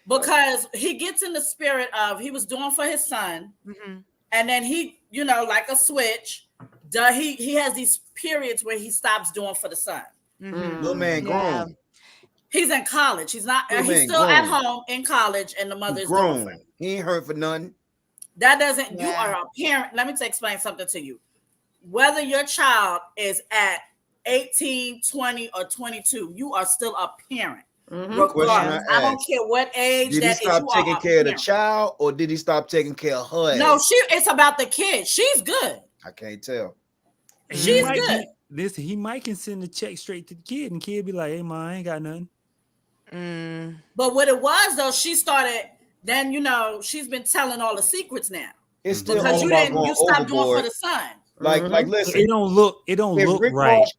why. Because he gets in the spirit of he was doing for his son, mhm. and then he, you know, like a switch. He has these periods where he stops doing for the son. Mhm. Little man Yeah. grown. He's in college. He's not. He He's ain't still at grown. home in college, and the He mother's grown. girlfriend. He ain't hurt for nothing. That doesn't. You Yeah. are a parent. Let me explain something to you. Whether your child is at 18, 20, or 22, you are still a parent. Mhm. Good question Regardless. I I don't asked. care what age Did he that is. stop You taking are a care of the parent. child, or did he stop taking care of her? No, ass? it's about the kid. She's good. I can't tell. He She's might good. be- Listen, he might can send the check straight to the kid, and kid be like, "Hey, man, I ain't got nothing." Mm. But what it was though, she started. Then she's been telling all the secrets now It's still because all you about didn't. going You stopped doing overboard. for the son. Like, Mhm. listen. It don't look. It don't If look Rick right. Ross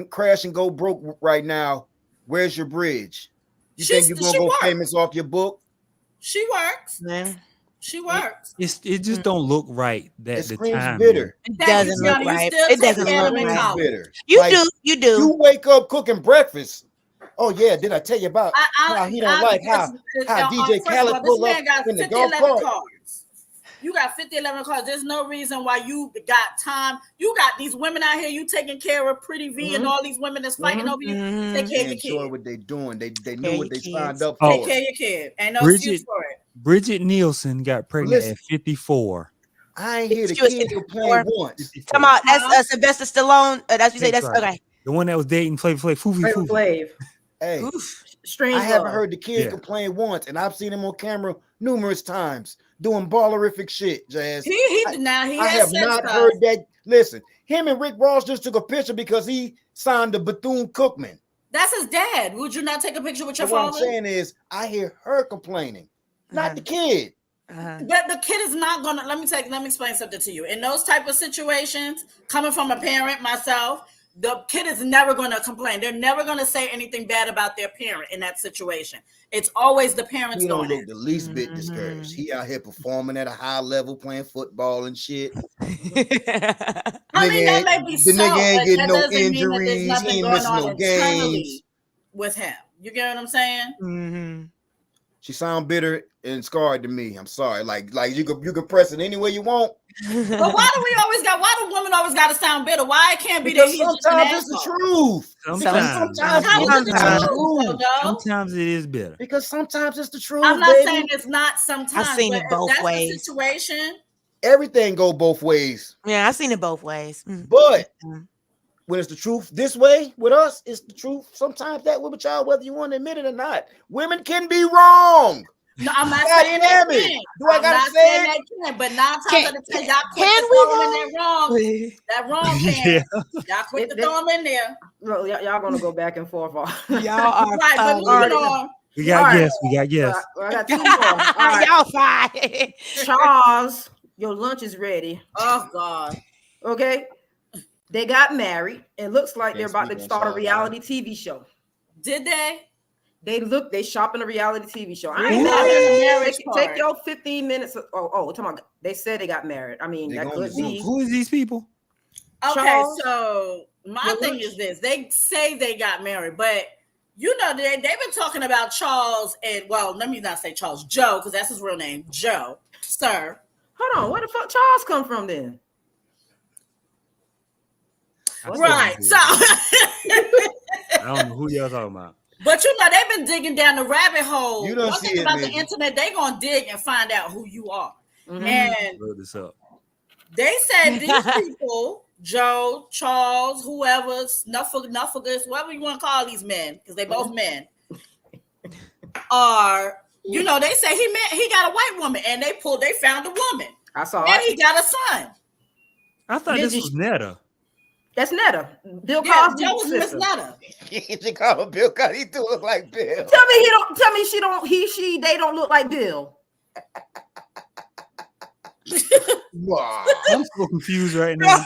crash and go broke right now, where's your bridge? You think you're gonna She go works. famous off your book? She works. Yeah. She works. It just don't look right that It the screams time. bitter. And It thank you, doesn't look Tiana. right. You still It take doesn't care of look them in right. college. Bitter. You Like, do. You do. You wake up cooking breakfast. Oh yeah, did I tell you about how he don't like how DJ first of Khaled all, this pull up man got in the 50, golf 11 cart? cards. You got 50, 11 cards. There's no reason why you got time. You got these women out here. You taking care of Pretty V and all these women that's fighting over you. Take care They of your enjoy kid. what they doing. They Care knew of what they your signed kids. up Oh. Take for. care of your kid. Ain't no Bridget- excuse for it. Bridget Nielsen got pregnant Listen. at 54. I ain't hear the She was kid 54. complain once. 54. Come on, that's Huh? Sylvester Stallone. That's what you say. That's That's right. okay. The one that was dating Flavor Flav, Foofy Flavor Foofy. Flav. Hey, Oof. Strange I haven't Love. heard the kid Yeah. complain once, and I've seen him on camera numerous times doing ballerific shit, Jazz. He I has have said not stuff. heard that. Listen, him and Rick Ross just took a picture because he signed the Bethune-Cookman. That's his dad. Would you not take a picture with your But what I'm father? saying is, I hear her complaining, not the kid. But the kid is not gonna. Let me explain something to you. In those type of situations, coming from a parent myself, the kid is never gonna complain. They're never gonna say anything bad about their parent in that situation. It's always the parents He don't doing look it. the least bit discouraged. He out here performing at a high level, playing football and shit. I mean, that may be the so, nigga ain't but getting that no doesn't mean that injuries. there's He nothing ain't going missing on no internally games. with him. You get what I'm saying? Mm-hmm. She sound bitter and scarred to me. I'm sorry. Like you can press it any way you want. But why do women always got to sound bitter? Why it can't be that Because he's just an sometimes it's the asshole? truth. Sometimes. How is it the Sometimes. truth, though? Sometimes it is bitter. Because sometimes it's the truth. I'm not baby. saying it's not sometimes. I've seen but it if both that's ways. the situation. Everything go both ways. Yeah, I've seen it both ways. Mm. But Mhm. when it's the truth this way with us, it's the truth. Sometimes that with a child, whether you want to admit it or not. Women can be wrong. No, I'm not God saying damn that it. can. Do I I'm gotta not say saying it? that can, but 9 times Can- out of 10, y'all quick can to we throw them in there wrong. That wrong can. Yeah. Y'all quick to throw them in there. Well, y'all gonna go back and forth. Y'all are Right, but moving on. We got All right. guests. We got guests. I got 2 more. All right. Y'all fine. Charles, your lunch is ready. Oh God. Okay. They got married. It looks like they're Yes, about we to gonna start a start reality TV show. Did they? They shopping a reality TV show. I Really? ain't Not mad in the at it. marriage Take part. your 15 minutes. Come on. They said they got married. I mean, They that gonna could do. be. Who is these people? Okay, Charles, so my your thing lunch. is this: they say they got married, but they've been talking about Charles and let me not say Charles, Joe, because that's his real name, Joe, sir. Hold on. Where the fuck Charles come from then? Right. So, I don't know who y'all talking about. but they've been digging down the rabbit hole. You don't One see thing it, about the maybe. internet, they gonna dig and find out who you are. Mhm. And Look this up. they said these people, Joe, Charles, whoever, Snuffleupagus, whoever you want to call these men, because they both men, are, they say he got a white woman, and they found a woman, I saw and it. he got a son. I thought this was Netta. That's Netta. Bill Yeah, Cosby's Joe was Miss sister. Netta. She call him Bill Cosby. He do look like Bill. Tell me she don't. They don't look like Bill. Wow. I'm so confused right now.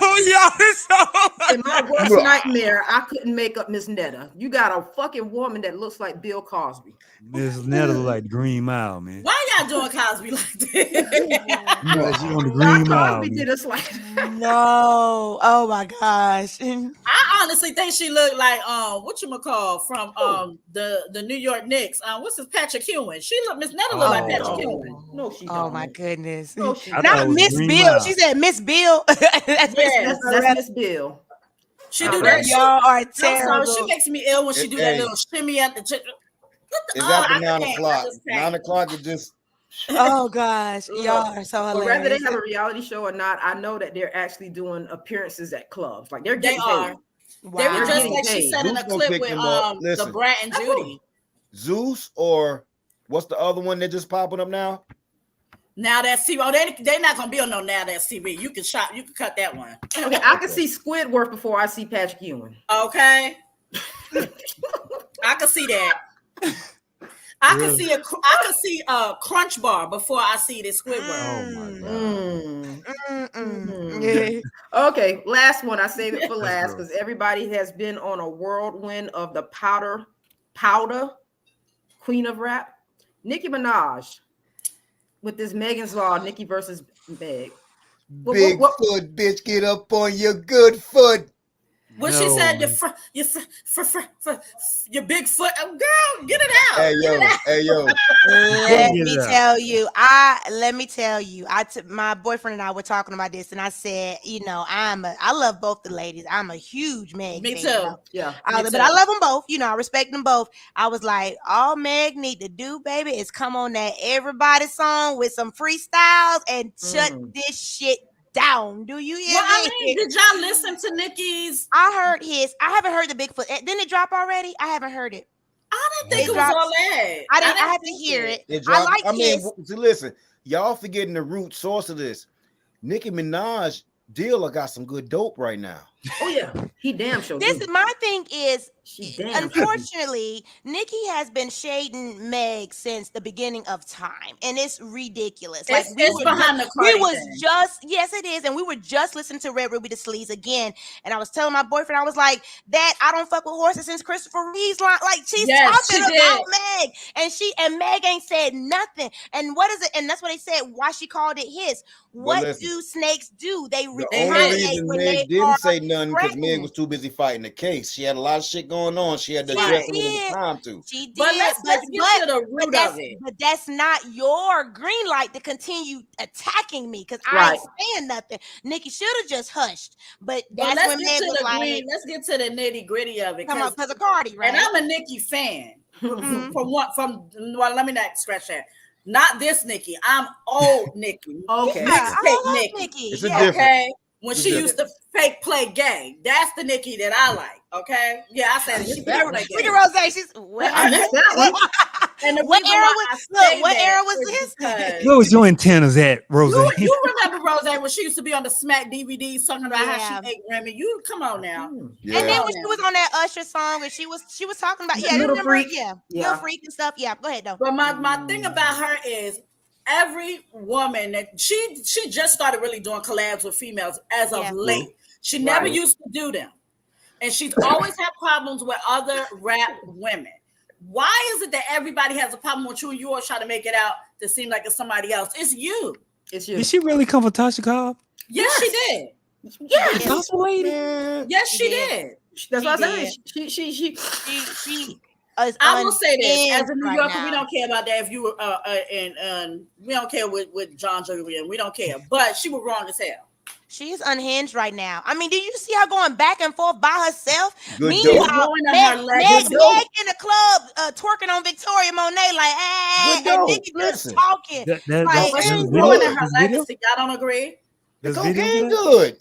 In my worst nightmare, I couldn't make up Miss Netta. You got a fucking woman that looks like Bill Cosby. This Netta look like the Green Mile, man. Why y'all doing Cosby like this? Yeah, she on the Why Green Mile. Cosby man. did us like that? No. Oh my gosh. I honestly think she looked like whatchamacall from the New York Knicks. What's his Patrick Ewing? Miss Netta look like Patrick Ewing. No, she don't. Oh my goodness. No, she I don't. thought it Not was Miss Green Bill. Mile. She said Miss Bill. That's Yes. That's Miss Bill. She Oh, do right. that. Y'all are I'm sorry, terrible. she makes me ill when she do that Hey. little shimmy at the chick. It's Oh, after I 9 can't. o'clock. I just 9 can't. o'clock is just Oh gosh, Look, y'all are so But whether they hilarious. have a reality show or not, I know that they're actually doing appearances at clubs. Like they're They getting are. paid. They were They're just getting like she paid. said in a Zeus gonna clip pick with them up. the Listen. Brat and That's cool. Judy. Zeus, or what's the other one that just popping up now? Now That's TV. Oh, they're not gonna be on no Now That's TV. You can cut that one. Okay, I can see Squidward before I see Patrick Ewing. Okay. I can see that. I can see a Crunch Bar before I see this Squidward. Oh my god. Mm-mm. Okay, last one. I save it for That's last gross. because everybody has been on a whirlwind of the powder queen of rap, Nicki Minaj, with this Megan's Law, Nicki versus Meg. Big foot, bitch, get up on your good foot. When she said your big foot, oh, girl, get it out. Hey Get yo, it out. hey yo. Let Get me it out. tell you, my boyfriend and I were talking about this, and I said, you know, I love both the ladies. I'm a huge Meg Me fan, too. you know. Yeah, Me But too. I love them both. You know, I respect them both. I was like, all Meg need to do, baby, is come on that Everybody song with some freestyles and shut this shit down. Do you hear Well, I me? mean, did y'all listen to Nicki's? I heard his. I haven't heard the Bigfoot. Didn't it drop already? I haven't heard it. I didn't think It it was dropped- all that. I had to think hear it. It I dropped. like I mean, his. see, listen, y'all forgetting the root source of this. Nicki Minaj, Dilla got some good dope right now. Oh yeah, he damn sure. This do. is my thing is, She damn sure do. unfortunately, Nicki has been shading Meg since the beginning of time, and it's ridiculous. It's behind the we Cardi was thing. just yes, it is, and we were just listening to Red Ruby the Sleaze again, and I was telling my boyfriend, I was like, "That I don't fuck with horses since Christopher Reeve's line, like she's Yes, talking she about did. Meg, and Meg ain't said nothing. And what is it? And that's what they said. Why she called it his? What listen, do snakes do? They The They only hit. reason when they Meg didn't are say nothing because Meg threatened. was too busy fighting the case. She had a lot of shit going on. She had to She address it when it did. was time to. She did, But let's get to the root of it. but that's not your green light to continue attacking me because I Right. ain't saying nothing. Nikki should have just hushed, but But that's let's when get Meg to was the like, green. Let's get to the nitty gritty of it. "Come on, because of Cardi, right?" And I'm a Nicki fan. Mhm. Well, let me not scratch that. Not this Nicki. I'm old Nicki. Okay. Yeah, I Mixtape love Nicki. Nikki. It's a Yeah. difference. Okay. When It's she different. used to fake play gay. That's the Nicki that I like. Okay. Yeah, I said it. She That fake one. play Look gay. at Rose. She's I missed that one. And the What reason era why was- I look, say what that era was is this? because Where was your antennas at, Rose? you remember Rose when she used to be on the Smack DVD talking about Yeah. how she ate Grammy. You come on now. Yeah. And then Yeah. when she was on that Usher song, and she was talking about Little remember? Freak. Yeah, Yeah. Little Freak and stuff. Yeah, go ahead though. But my thing about her is every woman that she just started really doing collabs with females as of Yeah. late. She never Right. used to do them. And she's always had problems with other rap women. Why is it that everybody has a problem with you and you always try to make it out to seem like it's somebody else? It's you. It's you. Did she really come for Tasha Cobb? Yes, she did. Yes. Gospel lady? Yes, she She did. That's what I did. said. She. She is I will say this as a unhinged New right Yorker, now. we don't care about that. If you were and we don't care with John Julian, we don't care. But she was wrong as hell. She is unhinged right now. I mean, did you see her going back and forth by herself? Good She dope. was Meanwhile, ruining Meg, her Meg, legacy. Meg in the club twerking on Victoria Monet like, Good and dope. Nicki just Listen. talking. That Like, But there's she's a Good. video? ruining her There's video? legacy. Y'all don't agree? The There's a video cocaine for that? good.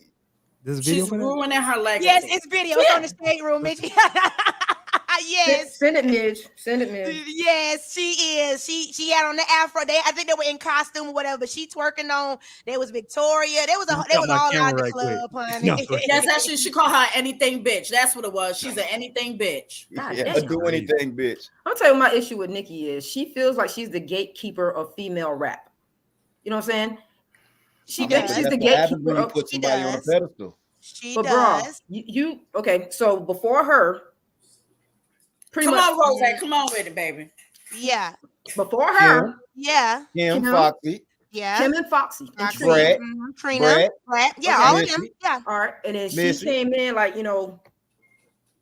There's a video She's for that? ruining her legacy. Yes, it's video. It's on the state room, Mitch. Yes. Send it, Midge. Send it, Midge. Yes, she is. She had on the afro. I think they were in costume or whatever, but she twerking on. There was Victoria. They was Let me all cut my out camera in the right quick. club, honey. No, Yes, actually, she called her anything bitch. That's what it was. She's an anything bitch. God Yeah, damn. do anything, bitch. I'll tell you what my issue with Nicki is. She feels like she's the gatekeeper of female rap. You know what I'm saying? She Okay. thinks she's That's the what happens gatekeeper when you of. put She somebody on a does. pedestal. She But bro, does. you okay? So before her, pretty Come much on, Rose. Come on with it, baby. Yeah. before her, Yeah. Kim, Kim. Foxy, Yeah. Kim and Foxy. And Foxy, Trina. Brad, Trina. Brad. Brad. Yeah, Okay. all of them. Missy. Yeah. All right, and then Missy. she came in like, you know,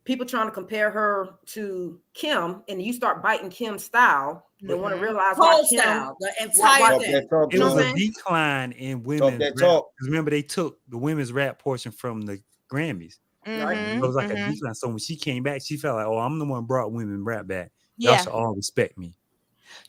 people trying to compare her to Kim, and you start biting Kim's style. They want to realize why Whole Kim. style, the Why- entire Talk thing. that talk. It You know was what a I'm saying? decline in women's that rap. talk. 'Cause remember, they took the women's rap portion from the Grammys. Right. It was like a decline. So when she came back, she felt like, oh, I'm the one who brought women rap back. Y'all Yeah. should all respect me.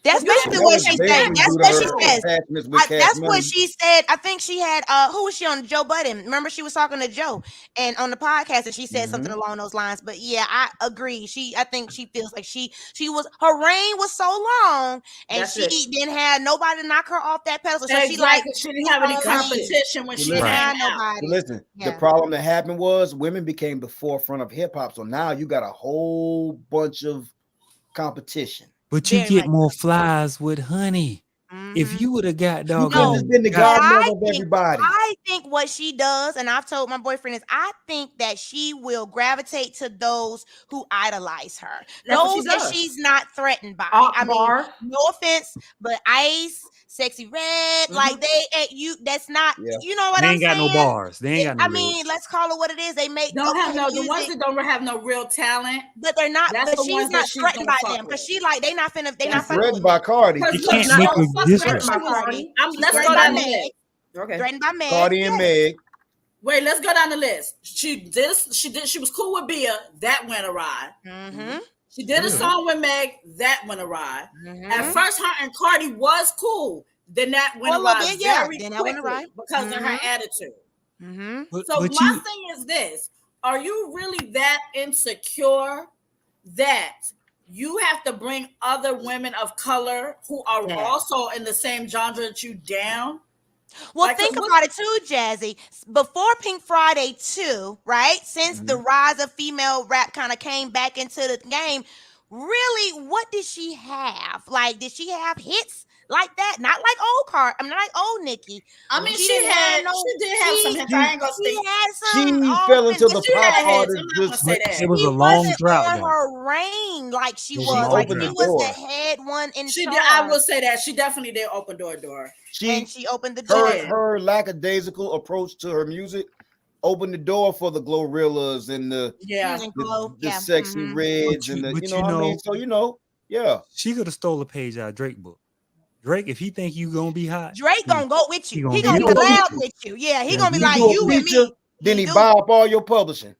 That's You basically should what always she be said. able to That's do what that. she says. Attachments with Cash That's Money. what she said. I think she had who was she on? Joe Budden. Remember, she was talking to Joe and on the podcast, and she said something along those lines. But yeah, I agree. I think she feels like she was her reign was so long, and That's she it. didn't have nobody to knock her off that pedestal. So Exactly. she like She didn't have any like, competition when She she didn't came have out. nobody. So listen, the Yeah. problem that happened was women became the forefront of hip hop. So now you got a whole bunch of competition. But you Very get much more flies with Honey. If Mhm. you would have got You could have No. just been the got- godmother of everybody. I think what she does, and I've told my boyfriend, is I think that she will gravitate to those who idolize her, That's what she those that does. she's not threatened by. I mean, Akbar. no offense, but Ice, Sexy Red, like that's not, Yeah. you know what They I'm ain't got saying? no bars. They ain't got no I mean, let's call it what it is. They make Don't have okay no the ones music, that don't have no real talent. but they're not. That's But the she's ones that not she's threatened gonna by fuck them because with. she like they not finna. They She's not fucking threatened with by me. Cardi. Because You look, can't not make only a fuck difference. threatened, she was- Cardi. let's Threatened go by down the Meg. list. Okay. Threatened by Meg. Cardi and Meg. Wait, let's go down the list. She was cool with Bia. That went awry. Mm-hmm. She did a song with Meg. That went awry. Mm-hmm. At first, her and Cardi was cool. Then that went For a little awry bit, yeah. very Then that went quickly awry. because of her Mhm. attitude. Mm-hmm. So But my you, thing is this: are you really that insecure that you have to bring other women of color who are Yeah. also in the same genre that you down? Well, Like, think what- about it too, Jazzy. Before Pink Friday 2, right? Since the rise of female rap kind of came back into the game, really, what did she have? Like, did she have hits like that? Not like not like old Nikki. I mean, she didn't have did have some hits. I ain't gonna She say had She some. fell into the she had pop hits. I'm artist not gonna just say that. it was She a long wasn't drought on though. her reign like she It was was. a long Like opened she the was door. the head one in She charge. did. I will say that she definitely did open door. And she opened the door. her lackadaisical approach to her music opened the door for the Glorrillas and the Yeah. And Glow, the yeah. Sexy Mhm. Reds But and the you you know what I mean. know- So yeah. She could have stole a page out of Drake book. Drake, if he think you gonna be hot, Drake gonna go with you. He He gonna gonna be go with loud you. with you. Yeah, he Yeah, gonna be he like do a you and feature, me. then he do. buy up all your publishing.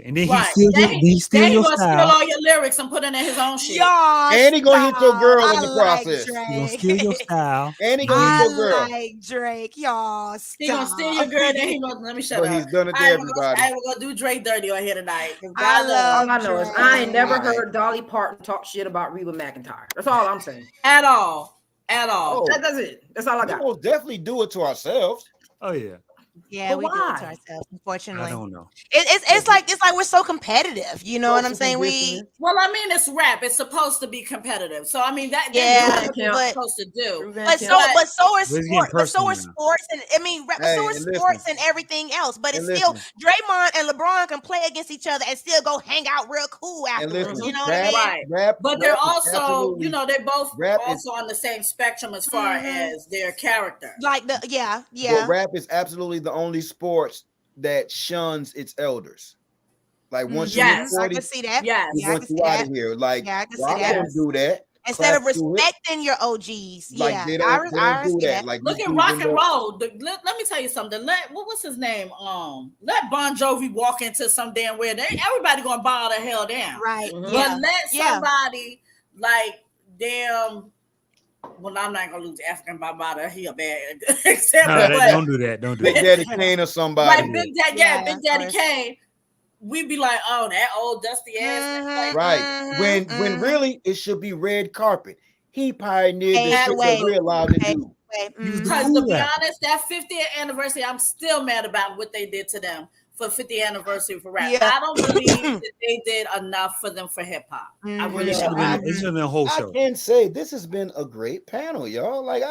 and then Right. he steal Then he your gonna steal style. all your lyrics and put it in his own shit. Y'all, And he gonna hit your stop. girl in I the like process. He gonna Drake. steal your style. And he gonna hit I your girl. like Drake. Y'all, stop. He gonna steal your girl, then he gonna let me shut But up. he's done it to I ain't gonna- everybody. I ain't gonna do Drake dirty on here tonight. 'Cause I God love- All I know is I ain't never Drake. heard Dolly Parton talk shit about Reba McEntire. That's all I'm saying. at all. Oh, That's it. That's all I we got. most definitely do it to ourselves. Oh yeah. Yeah, But we do it to why? ourselves, unfortunately. I don't know. It's like we're so competitive. You know what I'm saying? Well, I mean, it's rap. It's supposed to be competitive. So I mean, that's Yeah, what but- it's supposed to do. But so But are It's getting sports. But so are personal now. sports, and I mean, Hey, so are and listen. sports and everything else. But it's And still listen. Draymond and LeBron can play against each other and still go hang out real cool And afterwards. listen, You know what I mean? Right. rap, But they're rap is also, absolutely- they're both rap is- also on the same spectrum as far Mhm. as their character. Like but yeah. rap is absolutely the only sports that shuns its elders. Like once you Yes. hit I 40, can see that. Yes. we Yeah, I want can you see out that. of here. Like, Yeah, I can well, see I that. don't do that. Instead of Clap to it. respecting your OGs. Like Yeah, they I don't do see that. Like Look these at dudes rock end and up- roll. Let me tell you something. What was his name? Let Bon Jovi walk into some damn where everybody gonna bow the hell down. Right. Mhm. But Yeah. let Yeah. somebody like damn. Well, I'm not gonna lose African Bambaataa. He a bad example. No, but don't do that. Don't do Big that. Daddy Kane or somebody. like Big Daddy, Yeah, Big of Daddy course. Kane. We'd be like, oh, that old dusty ass. Mhm. Like, Right. Mhm, When mhm. really it should be red carpet. He pioneered Hey, the shit wait. that we're allowed to Hey. do. Okay, He was mhm. the Because cool to be rapper. honest, that 50th anniversary, I'm still mad about what they did to them for 50th anniversary for rap. Yeah. I don't believe that they did enough for them for hip hop. I Mhm. really It should don't. have been, it should have been a whole I show. can say this has been a great panel, y'all. Like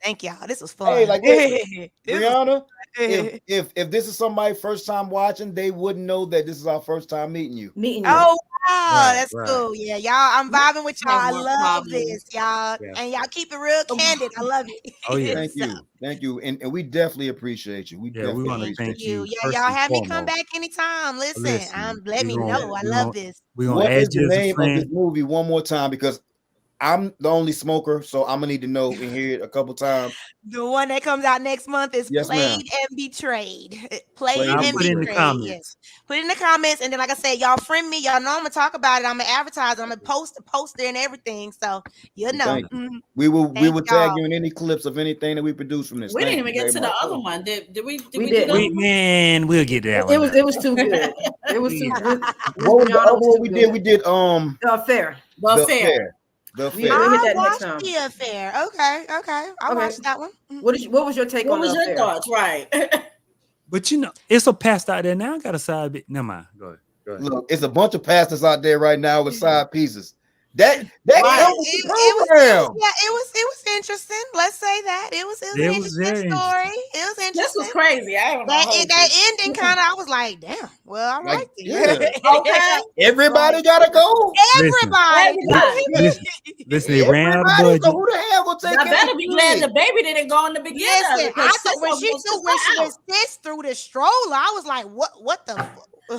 Thank y'all. This was fun. Hey, like, This was Brianna, fun. if this is somebody first time watching, they wouldn't know that this is our first time meeting you. Meeting you. Oh wow, Right, that's right. cool. Yeah, y'all. I'm vibing with y'all. I Have more love problems. this, y'all. Yeah. And y'all keep it real candid. I love it. Oh, yeah. Thank you, and we definitely appreciate you. We Yeah, we definitely want to appreciate thank you. you. Yeah, first y'all and have me come foremost. back anytime. Listen, Listen, let we me gonna- know. I we love gonna- this. We're gonna What add is the you as a name of friend. this movie one more time? Because I'm the only smoker, so I'm gonna need to know and hear it a couple times. The one that comes out next month is Yes, ma'am. Played and Betrayed. Played I'll and put it in the Betrayed. comments. Yes. Put it in the comments, and then like I said, y'all friend me. Y'all know I'm gonna talk about it. I'm gonna advertise. I'm gonna post the poster and everything. So you know. Thank Mhm. We will Thank tag y'all. you in any clips of anything that we produce from this. We Thank didn't even you get to very the much. other one. Did we? Did We we did. do We, that? man, we'll get to that one. It was too good. It was too Yeah. good. What was the Brianna other was one too we good. did? We did The Affair. The The Affair. Affair. The We- Affair. we'll hit I that next watched time. The Affair. Okay. I Okay. watched that one. Mhm. What was your take What on was The your Affair? thoughts? Right. But you know, it's a past out there now. I got a side bit. Never mind. Go ahead. Go ahead. Look, it's a bunch of pastors out there right now with side pieces. That Right. comes with It the was program. yeah, it was interesting. Let's say that it was an It was interesting very story. It was interesting. This was crazy. I don't know. That ending kind of, I was like, damn. Well, all Like, right. yeah. Okay. Everybody Right. gotta go. Everybody. Everybody. Listen, they ran out of Everybody. So budget. who the hell gonna take I care better of be the glad kid? the baby didn't go in the beginning. of Listen, it, 'cause I thought when Sis she was was sis through the stroller, I was like, what the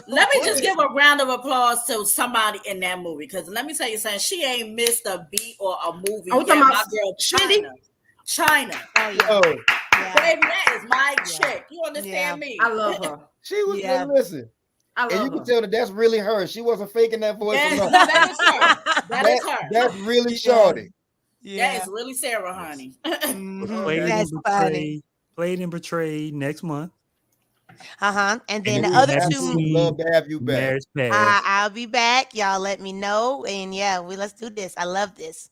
Let me just give a round of applause to somebody in that movie, because let me tell you something. She ain't missed a beat or a movie. Are we yet. talking My about girl, Cindy? China. Oh yeah. Oh, Yeah. Baby, that is my Yeah. chick. You understand me? I love her. she was Yeah. listen. I And you love can her. tell that that's really her. She wasn't faking that voice. Yes, Or no, nothing. that is her. That is her. That's really Yeah. shorty. That is really Sarah, honey. Mhm. Played That's and funny. betrayed. Played and betrayed next month. And then And the we other have two, seen Would love to have you back. Marriage Pass. I'll be back. Y'all let me know. And yeah, let's do this. I love this.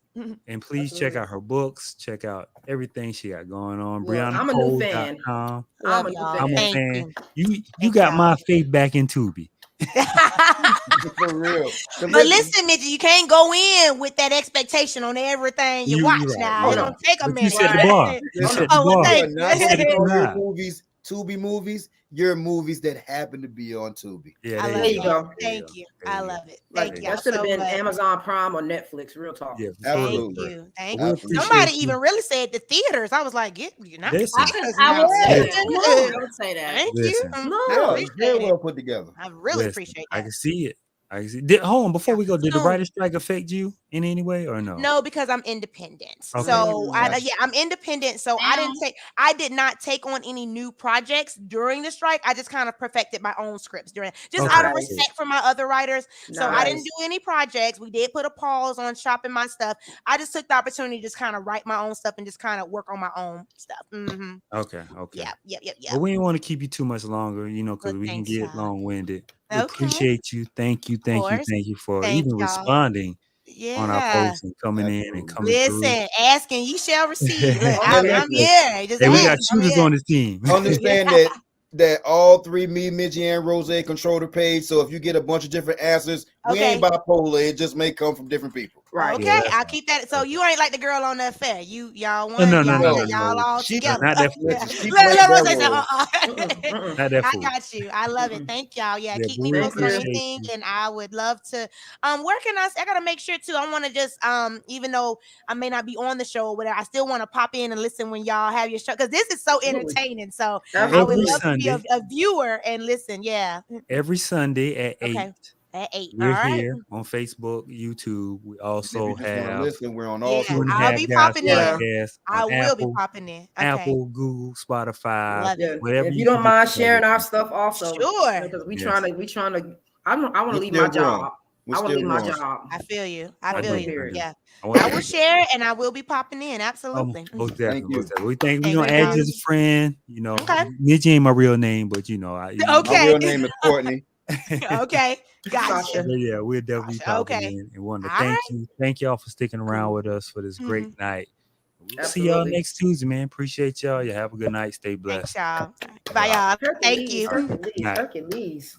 And please check out her books. Check out everything she got going on. Look, I'm a new fan. BriannaCole.com. I'm a Love new y'all. I'm a fan. Thank fan. you. You Thank got y'all. my faith back in Tubi. For real. But listen, Mitch, you can't go in with that expectation on everything you watch right. now. Oh, It's no. gonna take a But you minute. set the bar. You Listen, set the Oh, well, bar. thank you are not you. gonna call your Nah. movies Tubi movies. Your movies that happen to be on Tubi. Yeah, I there love you it. go. Thank you. There I you go. love it. Like Thank y'all that should have so been much. Amazon Prime or Netflix. Real talk. Yeah, Absolutely. Thank you. Thank We you. appreciate Somebody you. even really said the theaters. I was like, you're not Listen. I would say that. Thank I would say that. you. Listen. I No. Yeah, appreciate very it. well put together. I really Listen, appreciate I that. can see it. I can see. Hold on, before we go, did the Soon. writer's strike affect you in any way or no? No, because I'm independent. Okay. So Gotcha. I'm independent. So I did not take on any new projects during the strike. I just kind of perfected my own scripts during, just out of Okay. respect for my other writers. So I didn't do any projects. We did put a pause on shopping my stuff. I just took the opportunity to just kind of write my own stuff and just kind of work on my own stuff. Mm-hmm. Okay. Yeah. But we didn't want to keep you too much longer, because Well, we can thanks, get y'all. long-winded. We Okay. appreciate you. Thank you for Thank even y'all. responding on our Yeah. posts and coming in and Absolutely. coming through. Listen, asking ye shall receive. Look, Hey, I'm listen. here. Just Hey, we got ask. I'm shooters here. on this team. Understand that all three, me, Midgie, and Rose control the page. So if you get a bunch of different answers, we ain't bipolar. It just may come from different people. Right. Okay, Yeah, that's I'll right. keep that. So Okay. you ain't like the girl on the affair. Y'all No, one. no, Y'all all She- together. not that Yeah. fool. She Look, played look, that say role. Mm-mm. Not that I fool. got you. I love it. Thank y'all. Yeah, Yeah, keep but me we posted on appreciate anything, you. and I would love to. Where can I gotta make sure too. I want to just even though I may not be on the show or whatever, I still want to pop in and listen when y'all have your show because this is so Absolutely. entertaining. So I would Absolutely. love to be a Sunday. viewer and listen. Yeah. Every Sunday at 8. Okay. At 8. We're All right. here on Facebook, YouTube. We If also you just want to have listen, we're on all Yeah, social I'll media. be popping in. podcast I on will be Apple, popping in. Okay. Apple, Google, Spotify, Love Yeah. it. whatever If you you don't can get mind your sharing our podcast. stuff also. Sure. Because we Yes. trying to I want to We're leave still my job. growing. We're I want to still leave my growing. job. I feel you. I I feel do, you. I do. Yeah. I want I to will share and I will be popping in. Absolutely. most Thank definitely. you. Most definitely. We think we're Thank gonna you, add you as a friend. Okay. Midge ain't my real name, but Okay. My real name is Courtney. Okay. Gotcha. Sasha. But yeah, we'll definitely Gotcha. popping Okay. in and want to All thank right. you. Thank y'all for sticking around with us for this great night. We'll see y'all Absolutely. next Tuesday, man. Appreciate y'all. You have a good night. Stay blessed. Thanks, y'all. Bye, y'all. Thank you. Hercules. Night. Hercules.